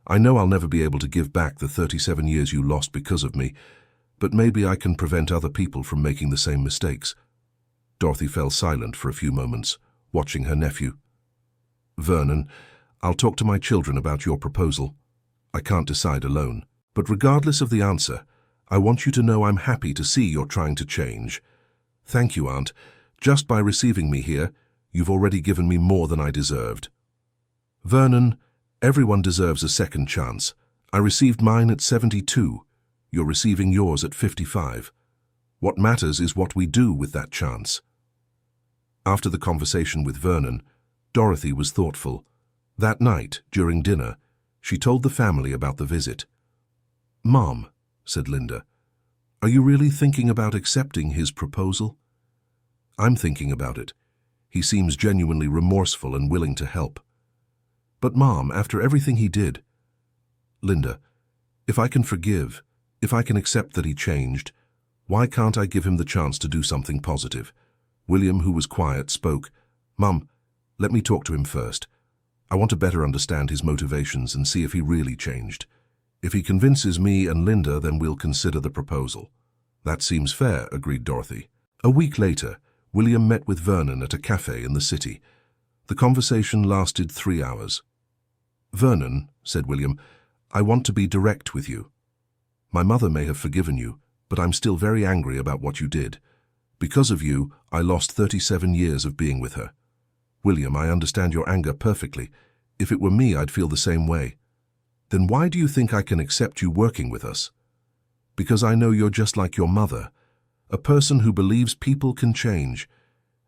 I know I'll never be able to give back the 37 years you lost because of me, but maybe I can prevent other people from making the same mistakes." Dorothy fell silent for a few moments, watching her nephew. "Vernon, I'll talk to my children about your proposal. I can't decide alone. But regardless of the answer, I want you to know I'm happy to see you're trying to change. Thank you, Aunt. Just by receiving me here, you've already given me more than I deserved." "Vernon, everyone deserves a second chance. I received mine at 72. You're receiving yours at 55. What matters is what we do with that chance." After the conversation with Vernon, Dorothy was thoughtful. That night, during dinner, she told the family about the visit. "Mom," said Linda, "are you really thinking about accepting his proposal?" "I'm thinking about it. He seems genuinely remorseful and willing to help." "But Mom, after everything he did—" "Linda, if I can forgive, if I can accept that he changed, why can't I give him the chance to do something positive?" William, who was quiet, spoke. "Mum, let me talk to him first. I want to better understand his motivations and see if he really changed. If he convinces me and Linda, then we'll consider the proposal." "That seems fair," agreed Dorothy. A week later, William met with Vernon at a cafe in the city. The conversation lasted 3 hours. "Vernon," said William, "I want to be direct with you. My mother may have forgiven you, but I'm still very angry about what you did. Because of you, I lost 37 years of being with her." "William, I understand your anger perfectly. If it were me, I'd feel the same way." "Then why do you think I can accept you working with us?" "Because I know you're just like your mother, a person who believes people can change,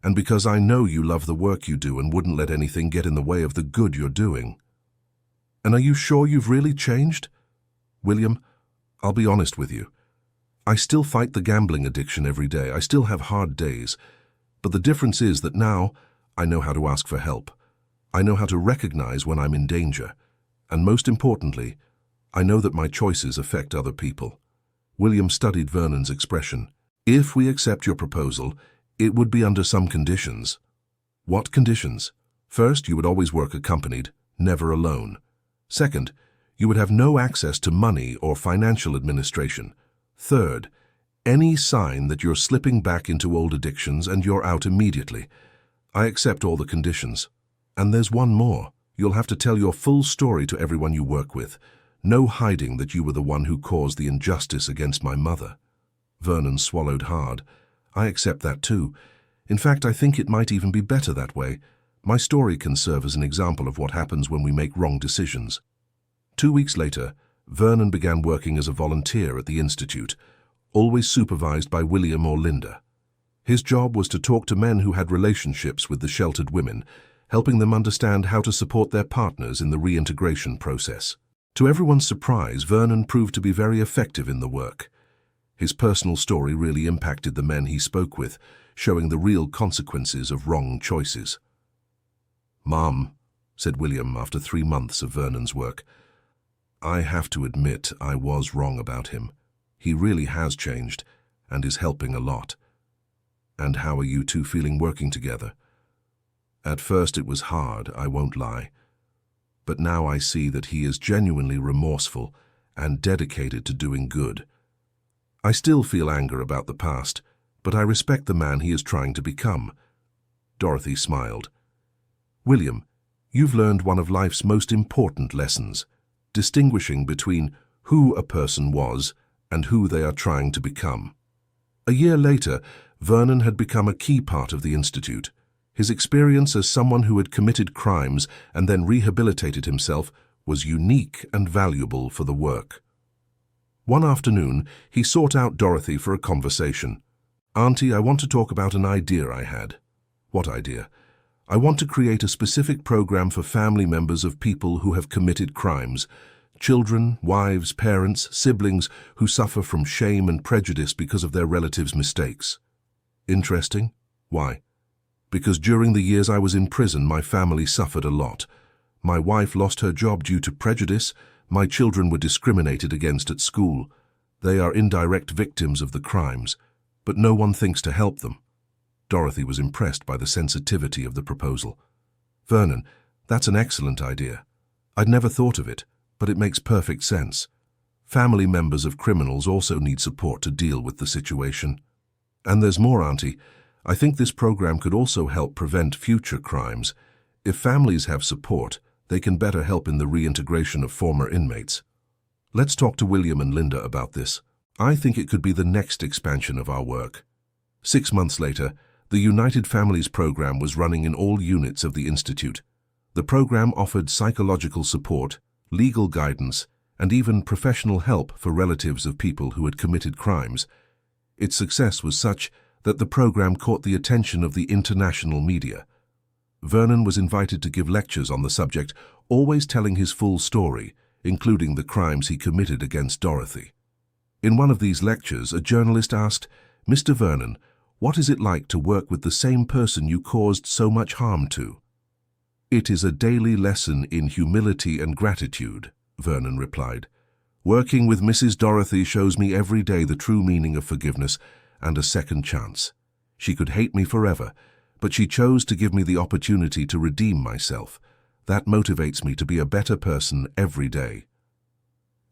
and because I know you love the work you do and wouldn't let anything get in the way of the good you're doing." "And are you sure you've really changed?" "William, I'll be honest with you. I still fight the gambling addiction every day. I still have hard days. But the difference is that now I know how to ask for help. I know how to recognize when I'm in danger. And most importantly, I know that my choices affect other people." William studied Vernon's expression. "If we accept your proposal, it would be under some conditions." "What conditions?" "First, you would always work accompanied, never alone. Second, you would have no access to money or financial administration. Third, Any sign that you're slipping back into old addictions and you're out immediately. I accept all the conditions. And there's one more. You'll have to tell your full story to everyone you work with. No hiding that you were the one who caused the injustice against my mother. Vernon swallowed hard. I accept that too. In fact, I think it might even be better that way. My story can serve as an example of what happens when we make wrong decisions. 2 weeks later, Vernon began working as a volunteer at the Institute, always supervised by William or Linda. His job was to talk to men who had relationships with the sheltered women, helping them understand how to support their partners in the reintegration process. To everyone's surprise, Vernon proved to be very effective in the work. His personal story really impacted the men he spoke with, showing the real consequences of wrong choices. "Mom," said William after 3 months of Vernon's work, "I have to admit I was wrong about him. He really has changed and is helping a lot. And how are you two feeling working together?" "At first it was hard, I won't lie. But now I see that he is genuinely remorseful and dedicated to doing good. I still feel anger about the past, but I respect the man he is trying to become." Dorothy smiled. "William, you've learned one of life's most important lessons, distinguishing between who a person was and who they are trying to become." A year later, Vernon had become a key part of the Institute. His experience as someone who had committed crimes and then rehabilitated himself was unique and valuable for the work. One afternoon, he sought out Dorothy for a conversation. "Auntie, I want to talk about an idea I had." "What idea?" "I want to create a specific program for family members of people who have committed crimes. Children, wives, parents, siblings who suffer from shame and prejudice because of their relatives' mistakes." "Interesting. Why?" "Because during the years I was in prison, my family suffered a lot. My wife lost her job due to prejudice. My children were discriminated against at school. They are indirect victims of the crimes, but no one thinks to help them." Dorothy was impressed by the sensitivity of the proposal. "Vernon, that's an excellent idea. I'd never thought of it, but it makes perfect sense. Family members of criminals also need support to deal with the situation. And there's more, Auntie. I think this program could also help prevent future crimes. If families have support, they can better help in the reintegration of former inmates. Let's talk to William and Linda about this. I think it could be the next expansion of our work." 6 months later, the United Families program was running in all units of the Institute. The program offered psychological support, legal guidance, and even professional help for relatives of people who had committed crimes. Its success was such that the program caught the attention of the international media. Vernon was invited to give lectures on the subject, always telling his full story, including the crimes he committed against Dorothy. In one of these lectures, a journalist asked, "Mr. Vernon, what is it like to work with the same person you caused so much harm to?" "It is a daily lesson in humility and gratitude," Vernon replied. "Working with Mrs. Dorothy shows me every day the true meaning of forgiveness and a second chance. She could hate me forever, but she chose to give me the opportunity to redeem myself. That motivates me to be a better person every day."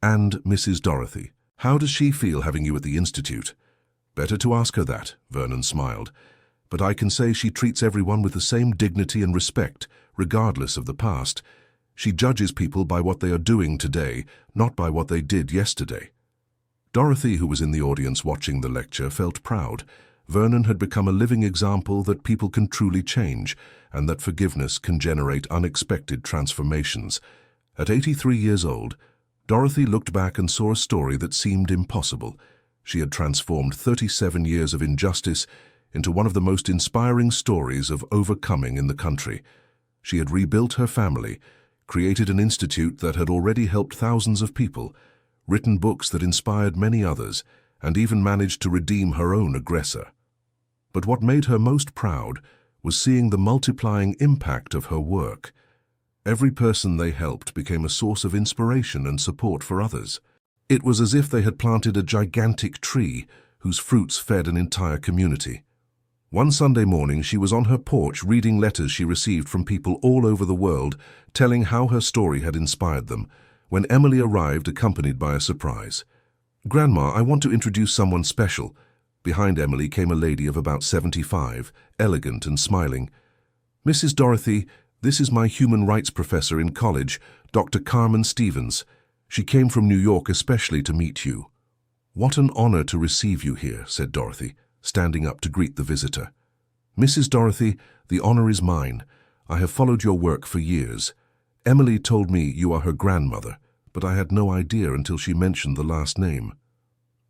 "And Mrs. Dorothy, how does she feel having you at the Institute?" "Better to ask her that," Vernon smiled. "But I can say she treats everyone with the same dignity and respect, regardless of the past. She judges people by what they are doing today, not by what they did yesterday." Dorothy, who was in the audience watching the lecture, felt proud. Vernon had become a living example that people can truly change, and that forgiveness can generate unexpected transformations. At 83 years old, Dorothy looked back and saw a story that seemed impossible. She had transformed 37 years of injustice into one of the most inspiring stories of overcoming in the country. She had rebuilt her family, created an institute that had already helped thousands of people, written books that inspired many others, and even managed to redeem her own aggressor. But what made her most proud was seeing the multiplying impact of her work. Every person they helped became a source of inspiration and support for others. It was as if they had planted a gigantic tree whose fruits fed an entire community. One Sunday morning, she was on her porch reading letters she received from people all over the world, telling how her story had inspired them, when Emily arrived accompanied by a surprise. Grandma, I want to introduce someone special. Behind Emily came a lady of about 75, elegant and smiling. Mrs. Dorothy, this is my human rights professor in college, Dr. Carmen Stevens. She came from New York especially to meet you. What an honor to receive you here, said Dorothy, standing up to greet the visitor. Mrs. Dorothy, the honor is mine. I have followed your work for years. Emily told me you are her grandmother, but I had no idea until she mentioned the last name.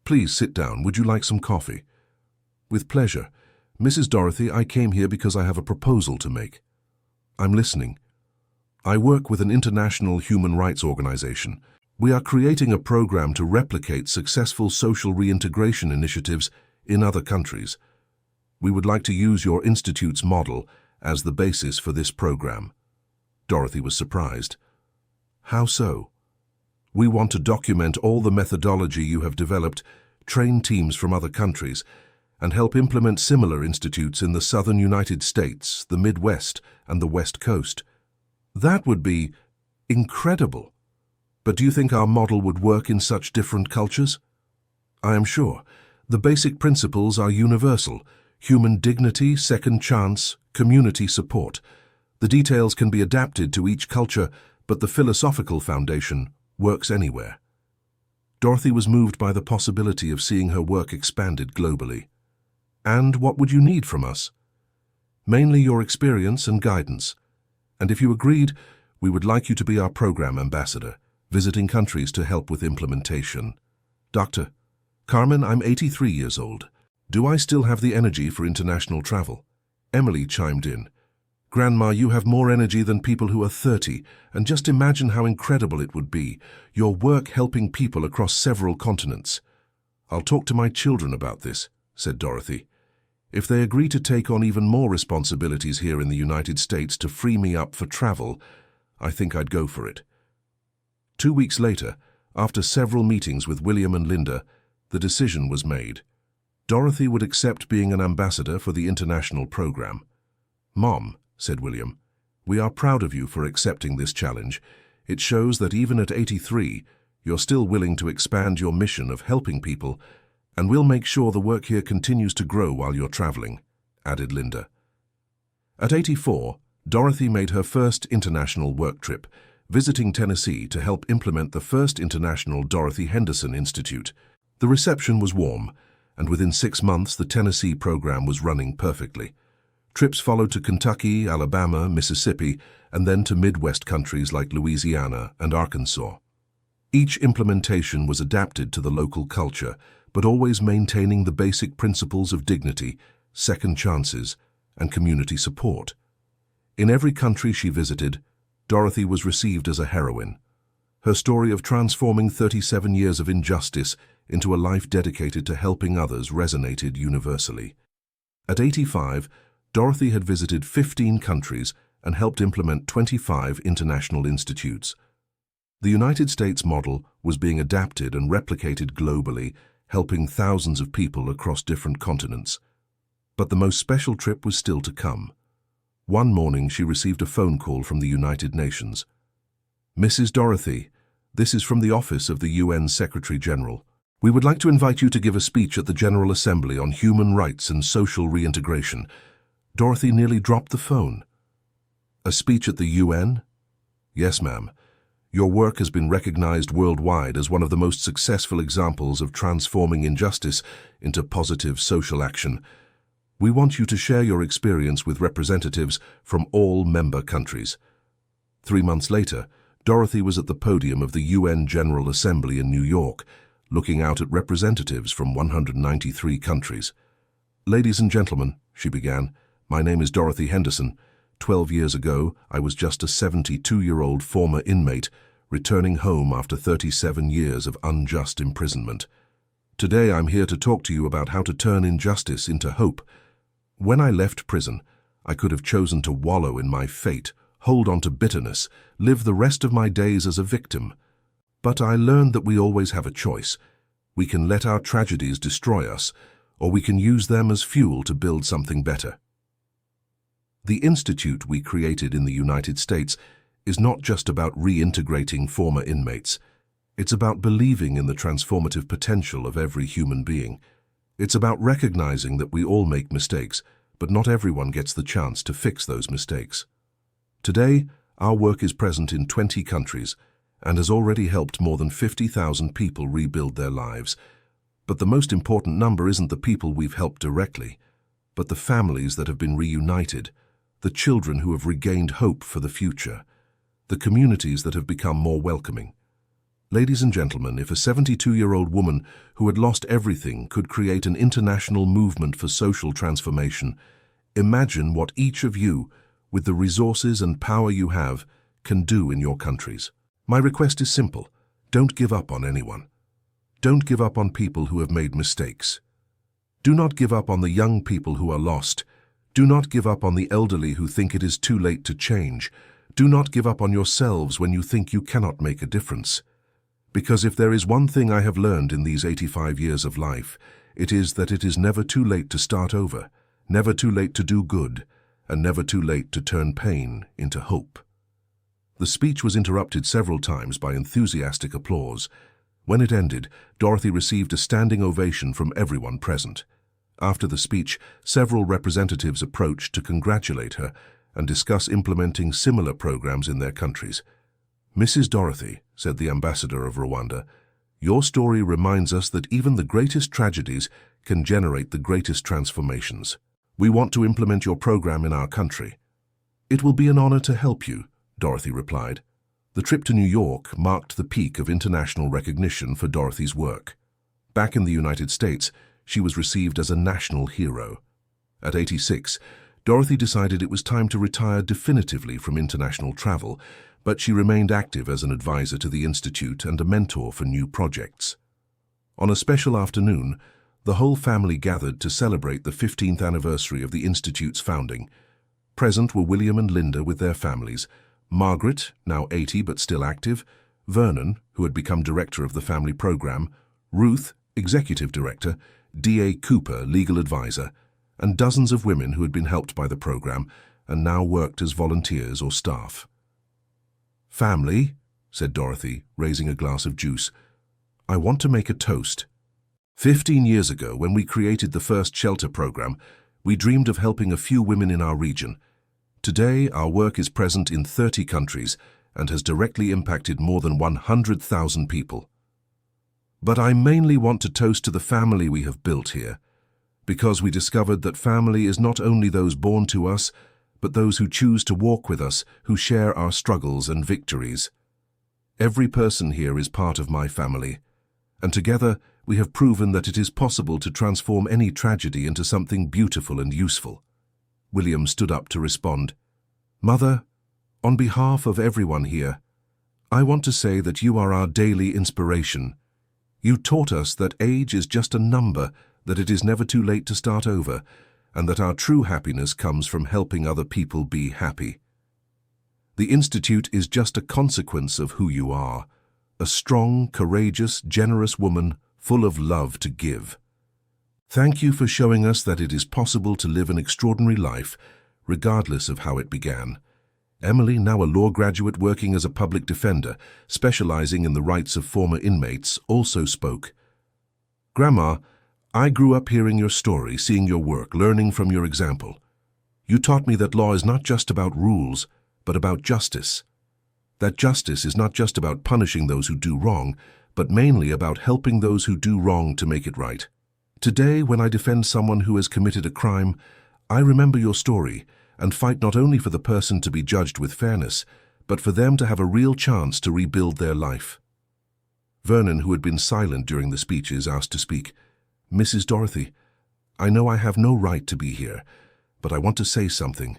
Please sit down. Would you like some coffee? With pleasure. Mrs. Dorothy, I came here because I have a proposal to make. I'm listening. I work with an international human rights organization. We are creating a program to replicate successful social reintegration initiatives in other countries. We would like to use your institute's model as the basis for this program. Dorothy was surprised. How so? We want to document all the methodology you have developed, train teams from other countries, and help implement similar institutes in the southern United States, the Midwest, and the West Coast. That would be incredible. But do you think our model would work in such different cultures? I am sure. The basic principles are universal: human dignity, second chance, community support. The details can be adapted to each culture, but the philosophical foundation works anywhere. Dorothy was moved by the possibility of seeing her work expanded globally. And what would you need from us? Mainly your experience and guidance. And if you agreed, we would like you to be our program ambassador, visiting countries to help with implementation. Dr. Carmen, I'm 83 years old. Do I still have the energy for international travel? Emily chimed in. Grandma, you have more energy than people who are 30, and just imagine how incredible it would be, your work helping people across several continents. I'll talk to my children about this, said Dorothy. If they agree to take on even more responsibilities here in the United States to free me up for travel, I think I'd go for it. 2 weeks later, after several meetings with William and Linda, the decision was made. Dorothy would accept being an ambassador for the international program. Mom, said William, we are proud of you for accepting this challenge. It shows that even at 83, you're still willing to expand your mission of helping people, and we'll make sure the work here continues to grow while you're traveling, added Linda. At 84, Dorothy made her first international work trip, visiting Tennessee to help implement the first international Dorothy Henderson Institute. The reception was warm, and within 6 months the Tennessee program was running perfectly. Trips followed to Kentucky, Alabama, Mississippi, and then to Midwest countries like Louisiana and Arkansas. Each implementation was adapted to the local culture, but always maintaining the basic principles of dignity, second chances, and community support. In every country she visited, Dorothy was received as a heroine. Her story of transforming 37 years of injustice into a life dedicated to helping others resonated universally. At 85, Dorothy had visited 15 countries and helped implement 25 international institutes. The United States model was being adapted and replicated globally, helping thousands of people across different continents. But the most special trip was still to come. One morning she received a phone call from the United Nations. Mrs. Dorothy, this is from the office of the UN Secretary General. We would like to invite you to give a speech at the General Assembly on human rights and social reintegration. Dorothy nearly dropped the phone. A speech at the UN? Yes, ma'am. Your work has been recognized worldwide as one of the most successful examples of transforming injustice into positive social action. We want you to share your experience with representatives from all member countries. 3 months later, Dorothy was at the podium of the UN General Assembly in New York, looking out at representatives from 193 countries. Ladies and gentlemen, she began, my name is Dorothy Henderson. 12 years ago, I was just a 72-year-old former inmate, returning home after 37 years of unjust imprisonment. Today I'm here to talk to you about how to turn injustice into hope. When I left prison, I could have chosen to wallow in my fate, hold on to bitterness, live the rest of my days as a victim. But I learned that we always have a choice. We can let our tragedies destroy us, or we can use them as fuel to build something better. The institute we created in the United States is not just about reintegrating former inmates. It's about believing in the transformative potential of every human being. It's about recognizing that we all make mistakes, but not everyone gets the chance to fix those mistakes. Today, our work is present in 20 countries and has already helped more than 50,000 people rebuild their lives. But the most important number isn't the people we've helped directly, but the families that have been reunited, the children who have regained hope for the future, the communities that have become more welcoming. Ladies and gentlemen, if a 72-year-old woman who had lost everything could create an international movement for social transformation, imagine what each of you, with the resources and power you have, can do in your countries. My request is simple. Don't give up on anyone. Don't give up on people who have made mistakes. Do not give up on the young people who are lost. Do not give up on the elderly who think it is too late to change. Do not give up on yourselves when you think you cannot make a difference. Because if there is one thing I have learned in these 85 years of life, it is that it is never too late to start over, never too late to do good, and never too late to turn pain into hope. The speech was interrupted several times by enthusiastic applause. When it ended, Dorothy received a standing ovation from everyone present. After the speech, several representatives approached to congratulate her and discuss implementing similar programs in their countries. "Mrs. Dorothy," said the ambassador of Rwanda, "your story reminds us that even the greatest tragedies can generate the greatest transformations. We want to implement your program in our country." "It will be an honor to help you," Dorothy replied. The trip to New York marked the peak of international recognition for Dorothy's work. Back in the United States, she was received as a national hero. At 86, Dorothy decided it was time to retire definitively from international travel, but she remained active as an advisor to the Institute and a mentor for new projects. On a special afternoon, the whole family gathered to celebrate the 15th anniversary of the Institute's founding. Present were William and Linda with their families, Margaret, now 80 but still active, Vernon, who had become director of the family program, Ruth, executive director, D.A. Cooper, legal advisor, and dozens of women who had been helped by the program and now worked as volunteers or staff. "Family," said Dorothy, raising a glass of juice, "I want to make a toast. 15 years ago, when we created the first shelter program, we dreamed of helping a few women in our region. Today, our work is present in 30 countries and has directly impacted more than 100,000 people. But I mainly want to toast to the family we have built here, because we discovered that family is not only those born to us, but those who choose to walk with us, who share our struggles and victories. Every person here is part of my family, and together we have proven that it is possible to transform any tragedy into something beautiful and useful." William stood up to respond. "Mother, on behalf of everyone here, I want to say that you are our daily inspiration. You taught us that age is just a number, that it is never too late to start over, and that our true happiness comes from helping other people be happy. The Institute is just a consequence of who you are, a strong, courageous, generous woman full of love to give. Thank you for showing us that it is possible to live an extraordinary life, regardless of how it began." Emily, now a law graduate working as a public defender, specializing in the rights of former inmates, also spoke. "Grandma, I grew up hearing your story, seeing your work, learning from your example. You taught me that law is not just about rules, but about justice. That justice is not just about punishing those who do wrong, but mainly about helping those who do wrong to make it right. Today, when I defend someone who has committed a crime, I remember your story and fight not only for the person to be judged with fairness, but for them to have a real chance to rebuild their life." Vernon, who had been silent during the speeches, asked to speak. "Mrs. Dorothy, I know I have no right to be here, but I want to say something.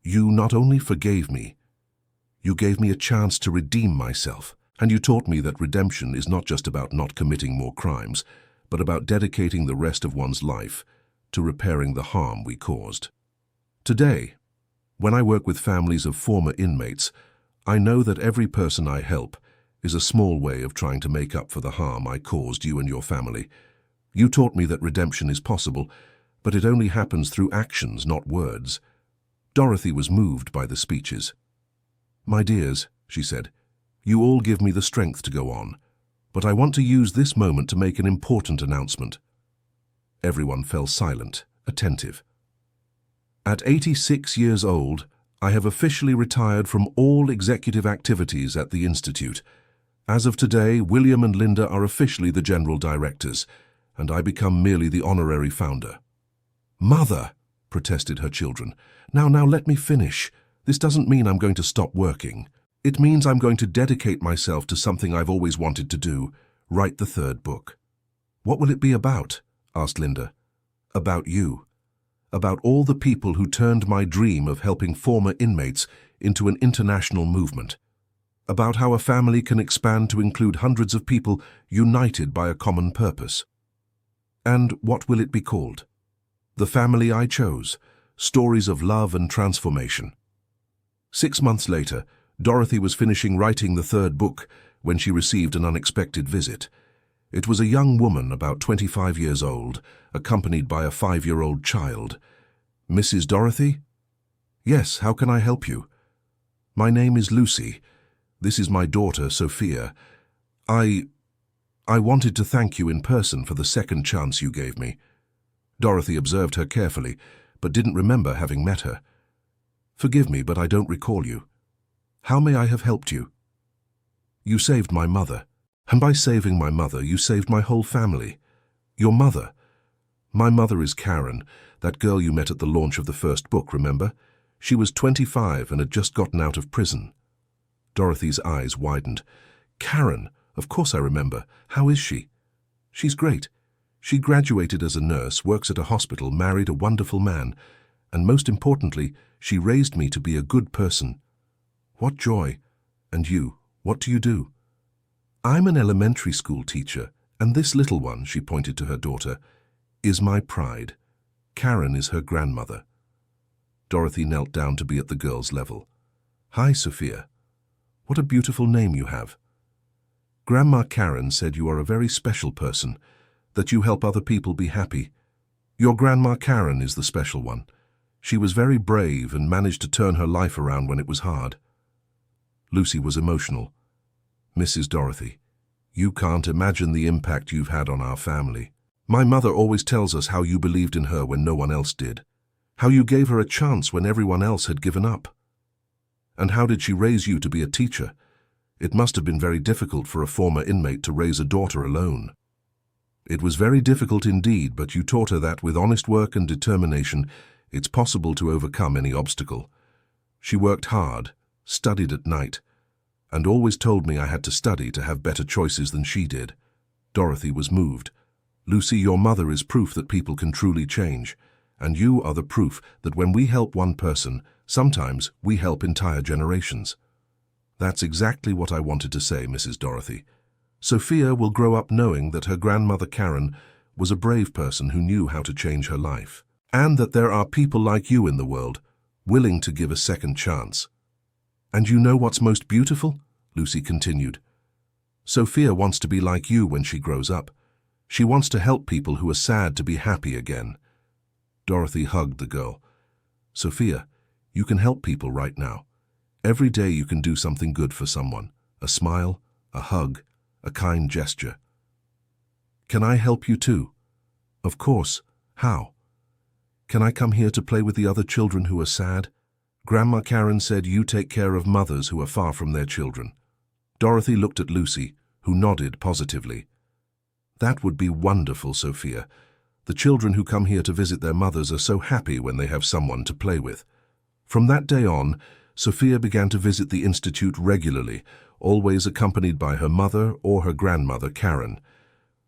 You not only forgave me, you gave me a chance to redeem myself, and you taught me that redemption is not just about not committing more crimes, but about dedicating the rest of one's life to repairing the harm we caused. Today, when I work with families of former inmates, I know that every person I help is a small way of trying to make up for the harm I caused you and your family. You taught me that redemption is possible, but it only happens through actions, not words." Dorothy was moved by the speeches. "My dears," she said, "you all give me the strength to go on. But I want to use this moment to make an important announcement." Everyone fell silent, attentive. "At 86 years old, I have officially retired from all executive activities at the Institute. As of today, William and Linda are officially the general directors, and I become merely the honorary founder." "Mother," protested her children, Now let me finish. This doesn't mean I'm going to stop working. It means I'm going to dedicate myself to something I've always wanted to do, write the third book." "What will it be about?" asked Linda. "About you. About all the people who turned my dream of helping former inmates into an international movement. About how a family can expand to include hundreds of people united by a common purpose." "And what will it be called?" "The Family I Chose, Stories of Love and Transformation." 6 months later, Dorothy was finishing writing the third book when she received an unexpected visit. It was a young woman about 25 years old, accompanied by a 5-year-old child. "Mrs. Dorothy?" "Yes, how can I help you?" "My name is Lucy. This is my daughter, Sophia. I wanted to thank you in person for the second chance you gave me." Dorothy observed her carefully, but didn't remember having met her. "Forgive me, but I don't recall you. How may I have helped you?" "You saved my mother. And by saving my mother, you saved my whole family." "Your mother?" "My mother is Karen, that girl you met at the launch of the first book, remember? She was 25 and had just gotten out of prison." Dorothy's eyes widened. "Karen, of course I remember. How is she?" "She's great. She graduated as a nurse, works at a hospital, married a wonderful man, and most importantly, she raised me to be a good person." "What joy. And you, what do you do?" "I'm an elementary school teacher, and this little one," she pointed to her daughter, "is my pride. Karen is her grandmother." Dorothy knelt down to be at the girl's level. "Hi, Sophia. What a beautiful name you have." "Grandma Karen said you are a very special person, that you help other people be happy. Your Grandma Karen is the special one. She was very brave and managed to turn her life around when it was hard." Lucy was emotional. "Mrs. Dorothy, you can't imagine the impact you've had on our family. My mother always tells us how you believed in her when no one else did, how you gave her a chance when everyone else had given up. And how did she raise you to be a teacher? It must have been very difficult for a former inmate to raise a daughter alone." "It was very difficult indeed, but you taught her that with honest work and determination, it's possible to overcome any obstacle. She worked hard, studied at night, and always told me I had to study to have better choices than she did." Dorothy was moved. "Lucy, your mother is proof that people can truly change, and you are the proof that when we help one person, sometimes we help entire generations." "That's exactly what I wanted to say, Mrs. Dorothy. Sophia will grow up knowing that her grandmother Karen was a brave person who knew how to change her life, and that there are people like you in the world, willing to give a second chance." "And you know what's most beautiful?" Lucy continued. "Sophia wants to be like you when she grows up. She wants to help people who are sad to be happy again." Dorothy hugged the girl. "Sophia, you can help people right now. Every day you can do something good for someone. A smile, a hug, a kind gesture." "Can I help you too?" "Of course. How?" "Can I come here to play with the other children who are sad? Grandma Karen said you take care of mothers who are far from their children." Dorothy looked at Lucy, who nodded positively. "That would be wonderful, Sophia. The children who come here to visit their mothers are so happy when they have someone to play with." From that day on, Sophia began to visit the Institute regularly, always accompanied by her mother or her grandmother, Karen.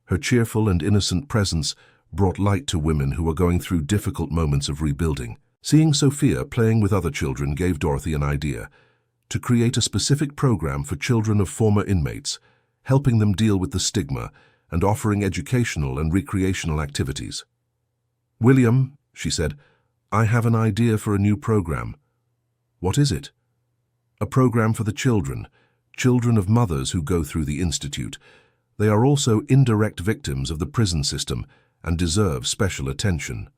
Her cheerful and innocent presence brought light to women who were going through difficult moments of rebuilding. Seeing Sophia playing with other children gave Dorothy an idea: to create a specific program for children of former inmates, helping them deal with the stigma and offering educational and recreational activities. "William," she said, "I have an idea for a new program." "What is it?" "A program for the children of mothers who go through the Institute. They are also indirect victims of the prison system and deserve special attention."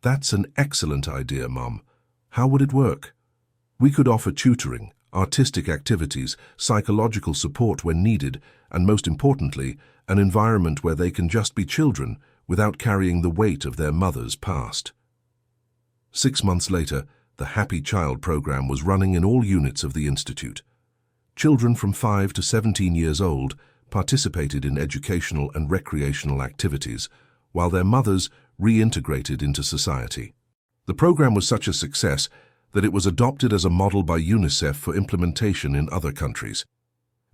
"That's an excellent idea, Mom. How would it work?" "We could offer tutoring, artistic activities, psychological support when needed, and most importantly, an environment where they can just be children without carrying the weight of their mother's past. 6 months later, the Happy Child program was running in all units of the Institute. Children from 5 to 17 years old participated in educational and recreational activities, while their mothers reintegrated into society. The program was such a success that it was adopted as a model by UNICEF for implementation in other countries.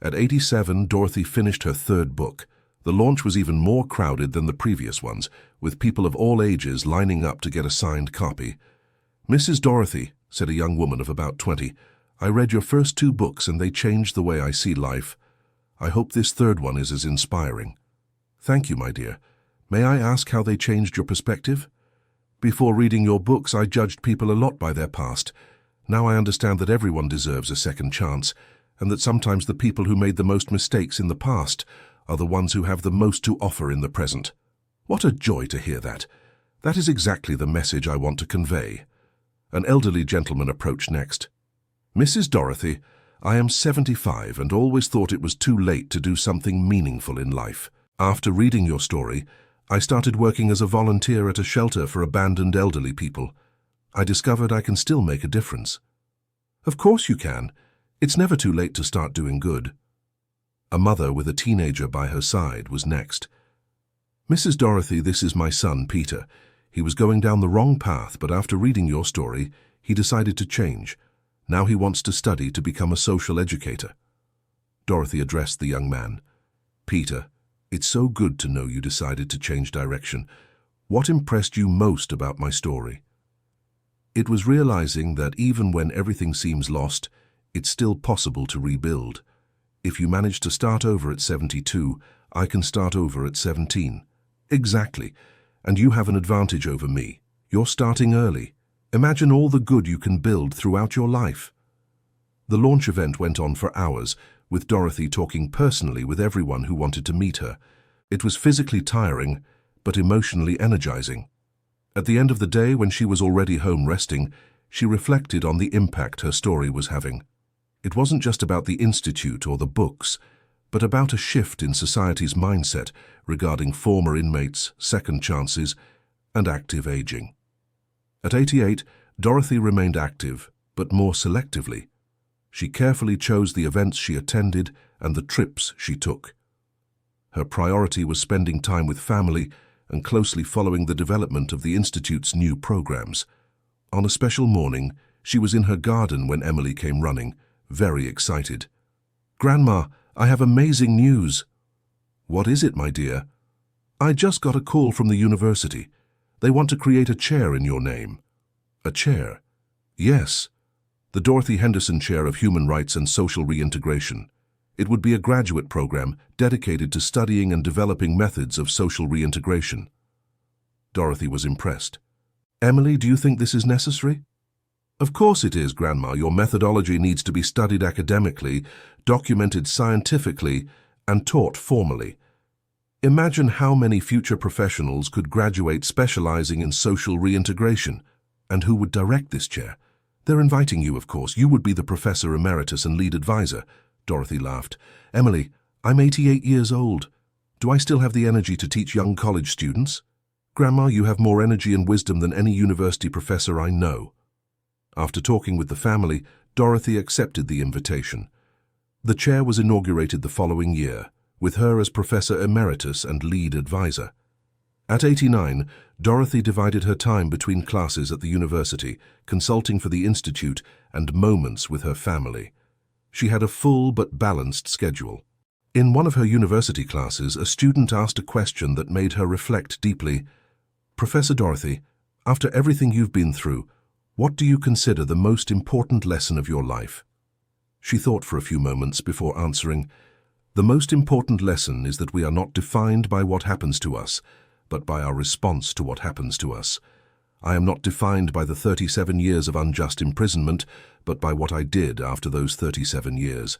At 87, Dorothy finished her 3rd book. The launch was even more crowded than the previous ones, with people of all ages lining up to get a signed copy. "Mrs. Dorothy," said a young woman of about 20, "I read your first 2 books and they changed the way I see life. I hope this 3rd one is as inspiring." "Thank you, my dear. May I ask how they changed your perspective?" "Before reading your books, I judged people a lot by their past. Now I understand that everyone deserves a second chance, and that sometimes the people who made the most mistakes in the past are the ones who have the most to offer in the present." What a joy to hear that. That is exactly the message I want to convey. An elderly gentleman approached next. "Mrs. Dorothy, I am 75 and always thought it was too late to do something meaningful in life. After reading your story, I started working as a volunteer at a shelter for abandoned elderly people. I discovered I can still make a difference." "Of course you can. It's never too late to start doing good." A mother with a teenager by her side was next. "Mrs. Dorothy, this is my son, Peter. He was going down the wrong path, but after reading your story, he decided to change. Now he wants to study to become a social educator." Dorothy addressed the young man. "Peter, it's so good to know you decided to change direction. What impressed you most about my story?" "It was realizing that even when everything seems lost, it's still possible to rebuild. If you manage to start over at 72, I can start over at 17. "Exactly. And you have an advantage over me. You're starting early. Imagine all the good you can build throughout your life." The launch event went on for hours, with Dorothy talking personally with everyone who wanted to meet her. It was physically tiring, but emotionally energizing. At the end of the day, when she was already home resting, she reflected on the impact her story was having. It wasn't just about the Institute or the books, but about a shift in society's mindset regarding former inmates, second chances, and active aging. At 88, Dorothy remained active, but more selectively. She carefully chose the events she attended and the trips she took. Her priority was spending time with family and closely following the development of the Institute's new programs. On a special morning, she was in her garden when Emily came running, very excited. "Grandma, I have amazing news." "What is it, my dear?" "I just got a call from the university. They want to create a chair in your name." "A chair?" "Yes. The Dorothy Henderson Chair of Human Rights and Social Reintegration. It would be a graduate program dedicated to studying and developing methods of social reintegration." Dorothy was impressed. "Emily, do you think this is necessary?" "Of course it is, Grandma. Your methodology needs to be studied academically, documented scientifically, and taught formally. Imagine how many future professionals could graduate specializing in social reintegration. And who would direct this chair? They're inviting you, of course. You would be the professor emeritus and lead advisor." Dorothy laughed. "Emily, I'm 88 years old. Do I still have the energy to teach young college students?" "Grandma, you have more energy and wisdom than any university professor I know." After talking with the family, Dorothy accepted the invitation. The chair was inaugurated the following year, with her as professor emeritus and lead advisor. At 89, Dorothy divided her time between classes at the university, consulting for the Institute, and moments with her family. She had a full but balanced schedule. In one of her university classes, a student asked a question that made her reflect deeply. "Professor Dorothy, after everything you've been through, what do you consider the most important lesson of your life?" She thought for a few moments before answering, "The most important lesson is that we are not defined by what happens to us, but by our response to what happens to us. I am not defined by the 37 years of unjust imprisonment, but by what I did after those 37 years.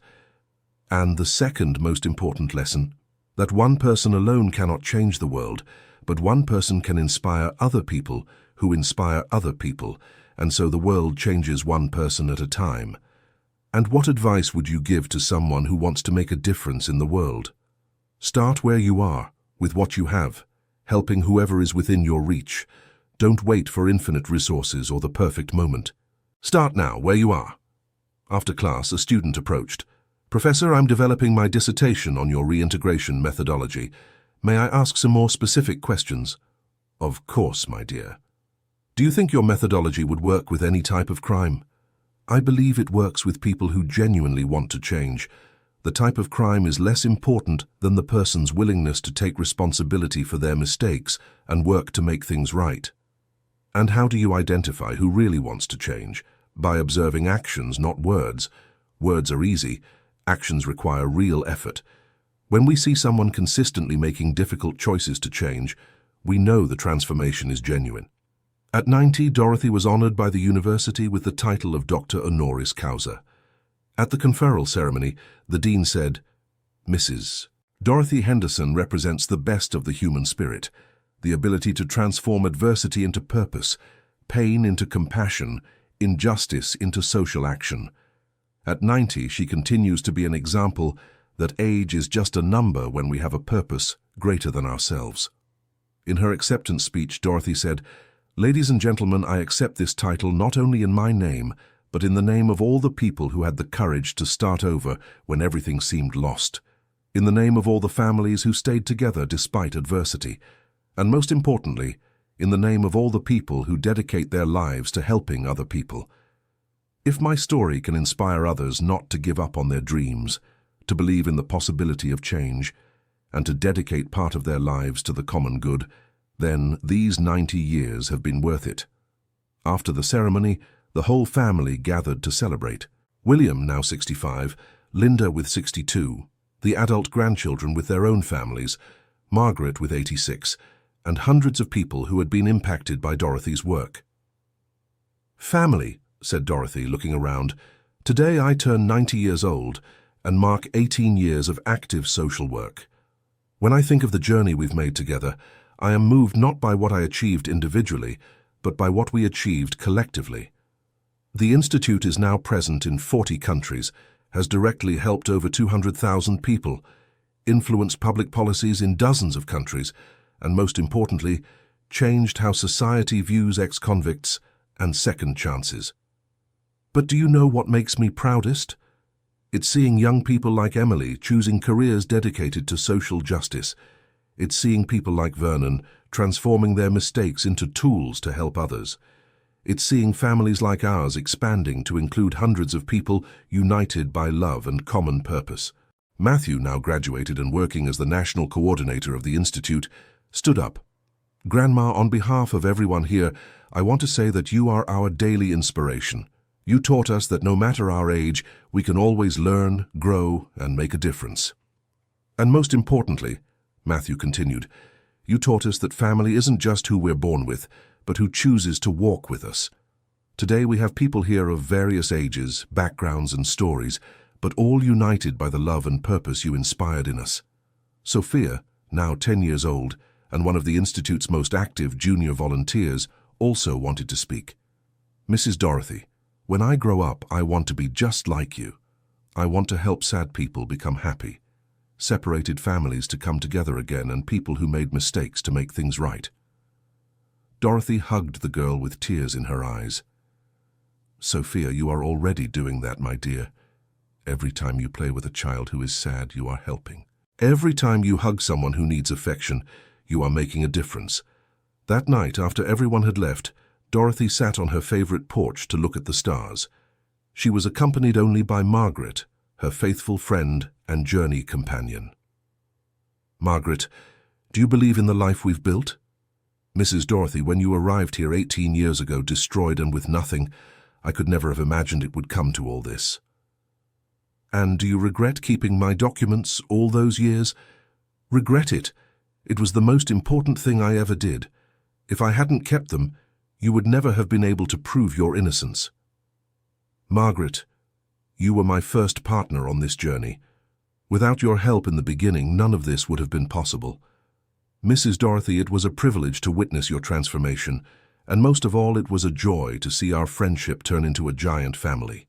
And the second most important lesson, that one person alone cannot change the world, but one person can inspire other people who inspire other people, and so the world changes one person at a time. And what advice would you give to someone who wants to make a difference in the world?" Start where you are, with what you have, helping whoever is within your reach. Don't wait for infinite resources or the perfect moment. Start now, where you are. After class, a student approached. Professor, I'm developing my dissertation on your reintegration methodology. May I ask some more specific questions? Of course, my dear. Do you think your methodology would work with any type of crime? I believe it works with people who genuinely want to change. The type of crime is less important than the person's willingness to take responsibility for their mistakes and work to make things right. And how do you identify who really wants to change? By observing actions, not words. Words are easy. Actions require real effort. When we see someone consistently making difficult choices to change, we know the transformation is genuine. At 90, Dorothy was honored by the university with the title of Doctor Honoris Causa. At the conferral ceremony, the dean said, Mrs. Dorothy Henderson represents the best of the human spirit, the ability to transform adversity into purpose, pain into compassion, injustice into social action. At 90, she continues to be an example that age is just a number when we have a purpose greater than ourselves. In her acceptance speech, Dorothy said, Ladies and gentlemen, I accept this title not only in my name, but in the name of all the people who had the courage to start over when everything seemed lost, in the name of all the families who stayed together despite adversity, and most importantly, in the name of all the people who dedicate their lives to helping other people. If my story can inspire others not to give up on their dreams, to believe in the possibility of change, and to dedicate part of their lives to the common good, then these 90 years have been worth it. After the ceremony, the whole family gathered to celebrate. William, now 65, Linda with 62, the adult grandchildren with their own families, Margaret with 86, and hundreds of people who had been impacted by Dorothy's work. Family, said Dorothy, looking around. Today I turn 90 years old and mark 18 years of active social work. When I think of the journey we've made together, I am moved not by what I achieved individually, but by what we achieved collectively. The Institute is now present in 40 countries, has directly helped over 200,000 people, influenced public policies in dozens of countries, and most importantly, changed how society views ex-convicts and second chances. But do you know what makes me proudest? It's seeing young people like Emily choosing careers dedicated to social justice. It's seeing people like Vernon transforming their mistakes into tools to help others. It's seeing families like ours expanding to include hundreds of people united by love and common purpose. Matthew, now graduated and working as the national coordinator of the Institute, stood up. Grandma, on behalf of everyone here, I want to say that you are our daily inspiration. You taught us that no matter our age, we can always learn, grow, and make a difference. And most importantly, Matthew continued, you taught us that family isn't just who we're born with, but who chooses to walk with us. Today we have people here of various ages, backgrounds, and stories, but all united by the love and purpose you inspired in us. Sophia, now 10 years old, and one of the Institute's most active junior volunteers, also wanted to speak. Mrs. Dorothy, when I grow up, I want to be just like you. I want to help sad people become happy, separated families to come together again, and people who made mistakes to make things right. Dorothy hugged the girl with tears in her eyes. Sophia, you are already doing that, my dear. Every time you play with a child who is sad, you are helping. Every time you hug someone who needs affection, you are making a difference. That night, after everyone had left, Dorothy sat on her favorite porch to look at the stars. She was accompanied only by Margaret, her faithful friend and journey companion. Margaret, do you believe in the life we've built? Mrs. Dorothy, when you arrived here 18 years ago, destroyed and with nothing, I could never have imagined it would come to all this. And do you regret keeping my documents all those years? Regret it. It was the most important thing I ever did. If I hadn't kept them, you would never have been able to prove your innocence. Margaret, you were my first partner on this journey. Without your help in the beginning, none of this would have been possible. Mrs. Dorothy, it was a privilege to witness your transformation, and most of all, it was a joy to see our friendship turn into a giant family.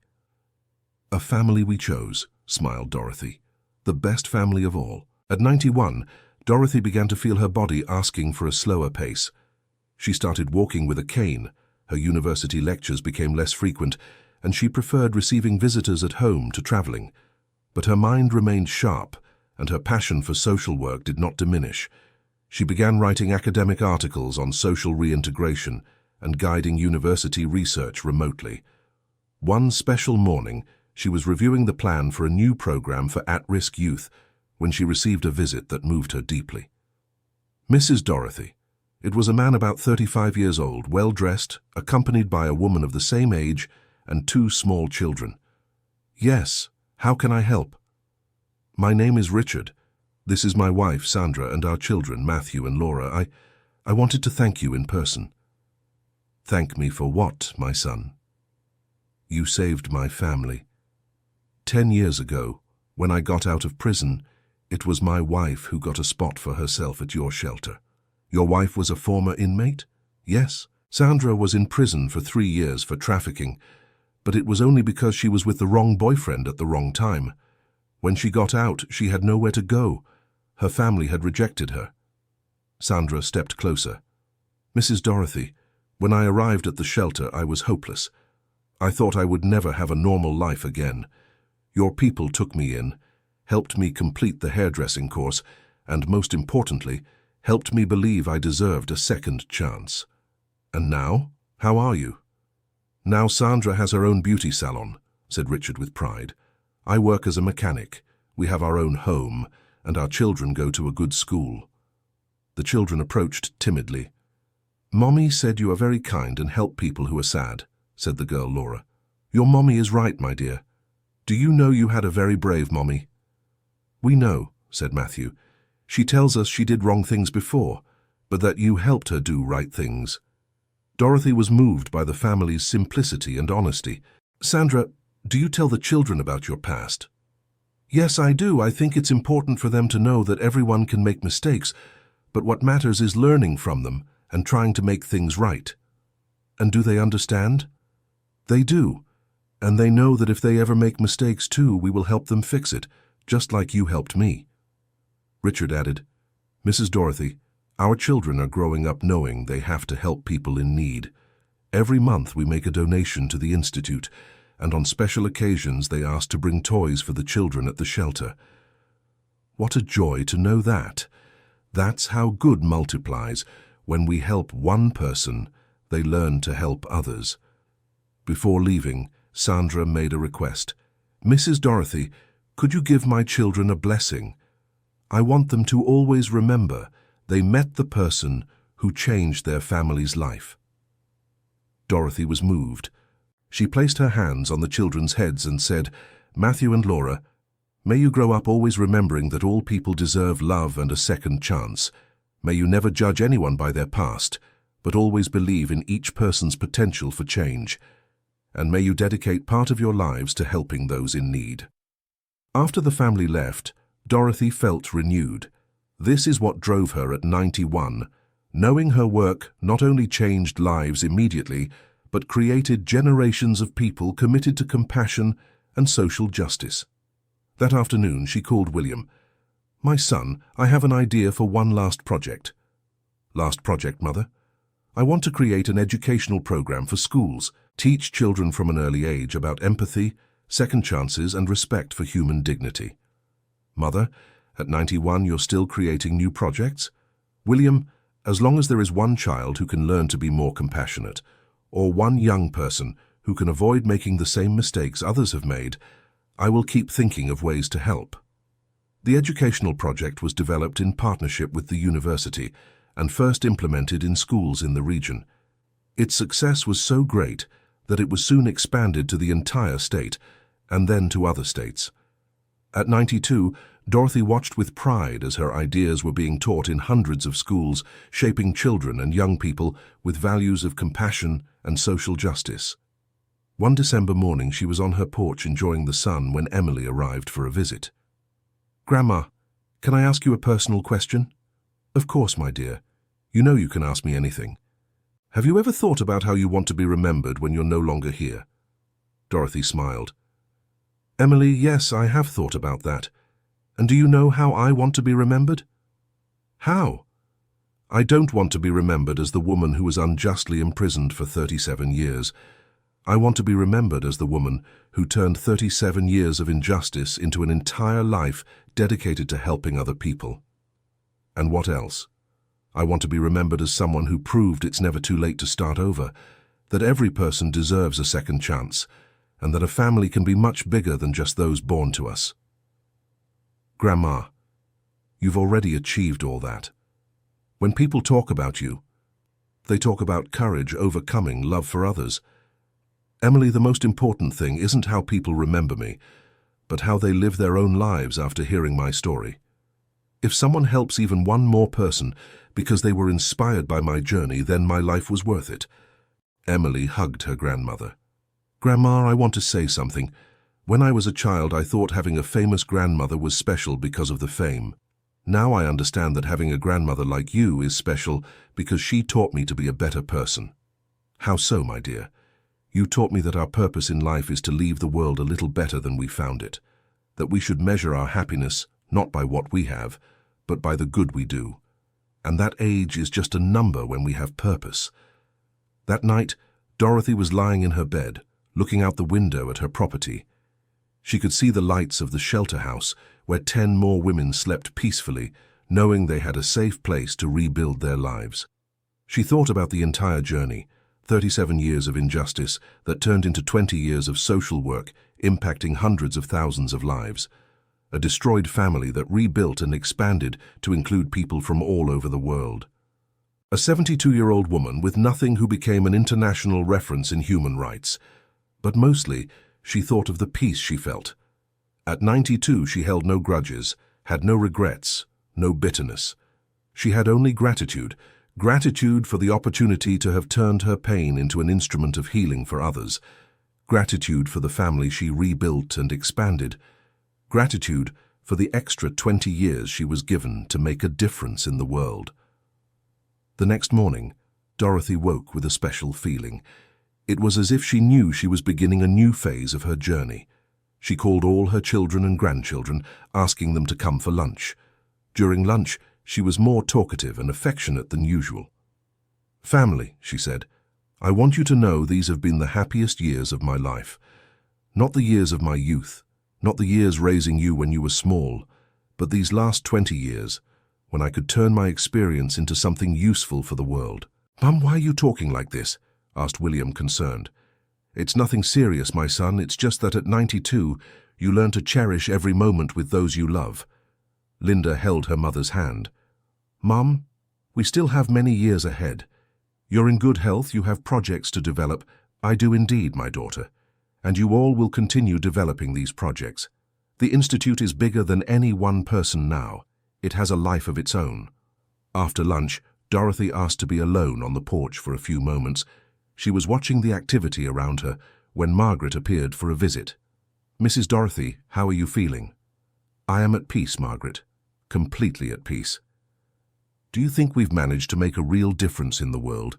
A family we chose, smiled Dorothy. The best family of all. At 91, Dorothy began to feel her body asking for a slower pace. She started walking with a cane, her university lectures became less frequent, and she preferred receiving visitors at home to traveling. But her mind remained sharp, and her passion for social work did not diminish. She began writing academic articles on social reintegration and guiding university research remotely. One special morning, she was reviewing the plan for a new program for at-risk youth when she received a visit that moved her deeply. Mrs. Dorothy. It was a man about 35 years old, well-dressed, accompanied by a woman of the same age and 2 small children. "Yes, how can I help?" "My name is Richard. This is my wife, Sandra, and our children, Matthew and Laura. I wanted to thank you in person." "Thank me for what, my son?" "You saved my family. 10 years ago, when I got out of prison, it was my wife who got a spot for herself at your shelter." "Your wife was a former inmate?" "Yes. Sandra was in prison for 3 years for trafficking, but it was only because she was with the wrong boyfriend at the wrong time. When she got out, she had nowhere to go. Her family had rejected her." Sandra stepped closer. "Mrs. Dorothy, when I arrived at the shelter, I was hopeless. I thought I would never have a normal life again. Your people took me in, helped me complete the hairdressing course, and most importantly, helped me believe I deserved a second chance. And now, how are you?" "Now Sandra has her own beauty salon," said Richard with pride. "I work as a mechanic. We have our own home, and our children go to a good school." The children approached timidly. "Mommy said you are very kind and help people who are sad," said the girl Laura. "Your mommy is right, my dear. Do you know you had a very brave mommy?" "We know," said Matthew. "She tells us she did wrong things before, but that you helped her do right things." Dorothy was moved by the family's simplicity and honesty. "Sandra, do you tell the children about your past?" "Yes, I do. I think it's important for them to know that everyone can make mistakes, but what matters is learning from them and trying to make things right." "And do they understand?" "They do, and they know that if they ever make mistakes too, we will help them fix it, just like you helped me." Richard added, "Mrs. Dorothy, our children are growing up knowing they have to help people in need. Every month we make a donation to the Institute, and on special occasions they ask to bring toys for the children at the shelter. What a joy to know that. That's how good multiplies. When we help one person, they learn to help others." Before leaving, Sandra made a request. "Mrs. Dorothy, could you give my children a blessing? I want them to always remember they met the person who changed their family's life." Dorothy was moved. She placed her hands on the children's heads and said, "Matthew and Laura, may you grow up always remembering that all people deserve love and a second chance. May you never judge anyone by their past, but always believe in each person's potential for change. And may you dedicate part of your lives to helping those in need." After the family left, Dorothy felt renewed. This is what drove her at 91. Knowing her work not only changed lives immediately, but created generations of people committed to compassion and social justice. That afternoon, she called William. "My son, I have an idea for one last project." "Last project, Mother?" "I want to create an educational program for schools, teach children from an early age about empathy, second chances, and respect for human dignity." "Mother, at 91 you're still creating new projects?" "William, as long as there is one child who can learn to be more compassionate, or one young person who can avoid making the same mistakes others have made, I will keep thinking of ways to help." The educational project was developed in partnership with the university and first implemented in schools in the region. Its success was so great that it was soon expanded to the entire state and then to other states. At 92, Dorothy watched with pride as her ideas were being taught in hundreds of schools, shaping children and young people with values of compassion and social justice. One December morning, she was on her porch enjoying the sun when Emily arrived for a visit. "Grandma, can I ask you a personal question?" "Of course, my dear. You know you can ask me anything." "Have you ever thought about how you want to be remembered when you're no longer here?" Dorothy smiled. "Emily, yes, I have thought about that. And do you know how I want to be remembered? How? I don't want to be remembered as the woman who was unjustly imprisoned for 37 years. I want to be remembered as the woman who turned 37 years of injustice into an entire life dedicated to helping other people. And what else? I want to be remembered as someone who proved it's never too late to start over, that every person deserves a second chance, and that a family can be much bigger than just those born to us. Grandma, you've already achieved all that. When people talk about you, they talk about courage overcoming love for others. Emily, the most important thing isn't how people remember me, but how they live their own lives after hearing my story. If someone helps even one more person because they were inspired by my journey, then my life was worth it. Emily hugged her grandmother. Grandma, I want to say something. When I was a child, I thought having a famous grandmother was special because of the fame. Now I understand that having a grandmother like you is special because she taught me to be a better person. How so, my dear? You taught me that our purpose in life is to leave the world a little better than we found it, that we should measure our happiness not by what we have, but by the good we do. And that age is just a number when we have purpose. That night, Dorothy was lying in her bed, looking out the window at her property. She could see the lights of the shelter house where 10 more women slept peacefully, knowing they had a safe place to rebuild their lives. She thought about the entire journey, 37 years of injustice that turned into 20 years of social work, impacting hundreds of thousands of lives. A destroyed family that rebuilt and expanded to include people from all over the world. A 72-year-old woman with nothing who became an international reference in human rights. But mostly, she thought of the peace she felt. At 92, she held no grudges, had no regrets, no bitterness. She had only gratitude, gratitude for the opportunity to have turned her pain into an instrument of healing for others, gratitude for the family she rebuilt and expanded, gratitude for the extra 20 years she was given to make a difference in the world. The next morning, Dorothy woke with a special feeling. It was as if she knew she was beginning a new phase of her journey. She called all her children and grandchildren, asking them to come for lunch. During lunch, she was more talkative and affectionate than usual. Family, she said, I want you to know these have been the happiest years of my life. Not the years of my youth, not the years raising you when you were small, but these last 20 years, when I could turn my experience into something useful for the world. Mum, why are you talking like this? Asked William, concerned. It's nothing serious, my son. It's just that at 92, you learn to cherish every moment with those you love. Linda held her mother's hand. Mum, we still have many years ahead. You're in good health, you have projects to develop. I do indeed, my daughter. And you all will continue developing these projects. The Institute is bigger than any one person now. It has a life of its own. After lunch, Dorothy asked to be alone on the porch for a few moments. She was watching the activity around her when Margaret appeared for a visit. Mrs. Dorothy, how are you feeling? I am at peace, Margaret. Completely at peace. Do you think we've managed to make a real difference in the world?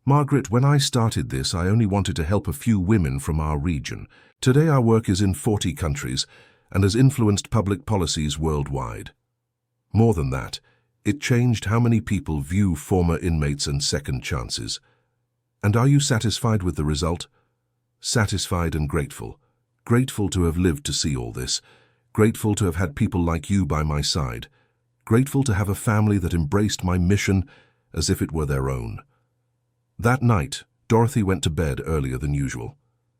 Margaret, when I started this, I only wanted to help a few women from our region. Today our work is in 40 countries and has influenced public policies worldwide. More than that, it changed how many people view former inmates and second chances. And are you satisfied with the result? Satisfied and grateful. Grateful to have lived to see all this. Grateful to have had people like you by my side. Grateful to have a family that embraced my mission as if it were their own. That night, Dorothy went to bed earlier than usual.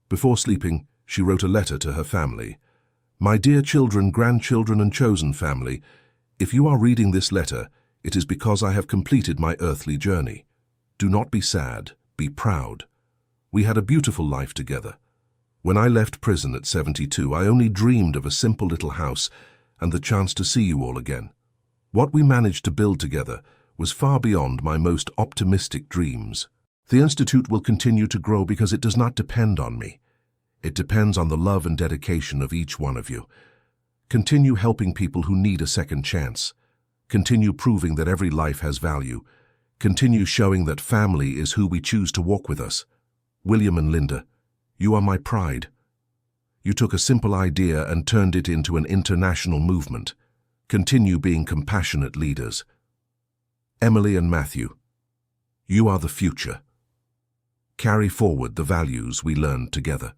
Before sleeping, she wrote a letter to her family. My dear children, grandchildren, and chosen family, if you are reading this letter, it is because I have completed my earthly journey. Do not be sad. Be proud. We had a beautiful life together. When I left prison at 72, I only dreamed of a simple little house and the chance to see you all again. What we managed to build together was far beyond my most optimistic dreams. The Institute will continue to grow because it does not depend on me. It depends on the love and dedication of each one of you. Continue helping people who need a second chance. Continue proving that every life has value. Continue showing that family is who we choose to walk with us. William and Linda, you are my pride. You took a simple idea and turned it into an international movement. Continue being compassionate leaders. Emily and Matthew, you are the future. Carry forward the values we learned together.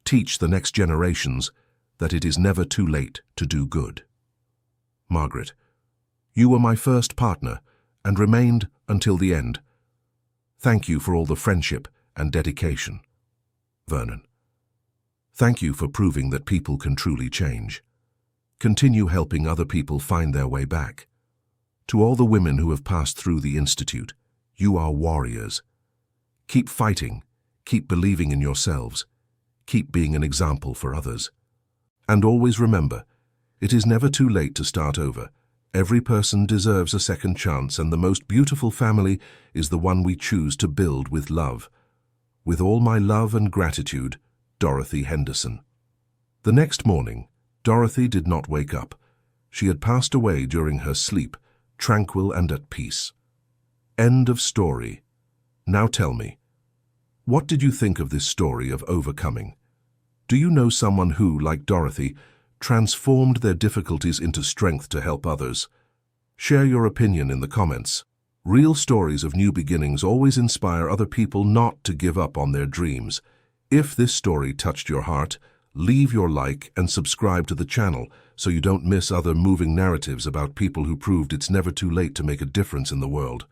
Teach the next generations that it is never too late to do good. Margaret, you were my first partner and remained until the end. Thank you for all the friendship and dedication. Vernon, thank you for proving that people can truly change. Continue helping other people find their way back. To all the women who have passed through the Institute, you are warriors. Keep fighting, keep believing in yourselves, keep being an example for others. And always remember, it is never too late to start over. Every person deserves a second chance, and the most beautiful family is the one we choose to build with love. With all my love and gratitude, Dorothy Henderson. The next morning, Dorothy did not wake up. She had passed away during her sleep, tranquil and at peace. End of story. Now tell me, what did you think of this story of overcoming? Do you know someone who, like Dorothy, transformed their difficulties into strength to help others? Share your opinion in the comments. Real stories of new beginnings always inspire other people not to give up on their dreams. If this story touched your heart, leave your like and subscribe to the channel so you don't miss other moving narratives about people who proved it's never too late to make a difference in the world.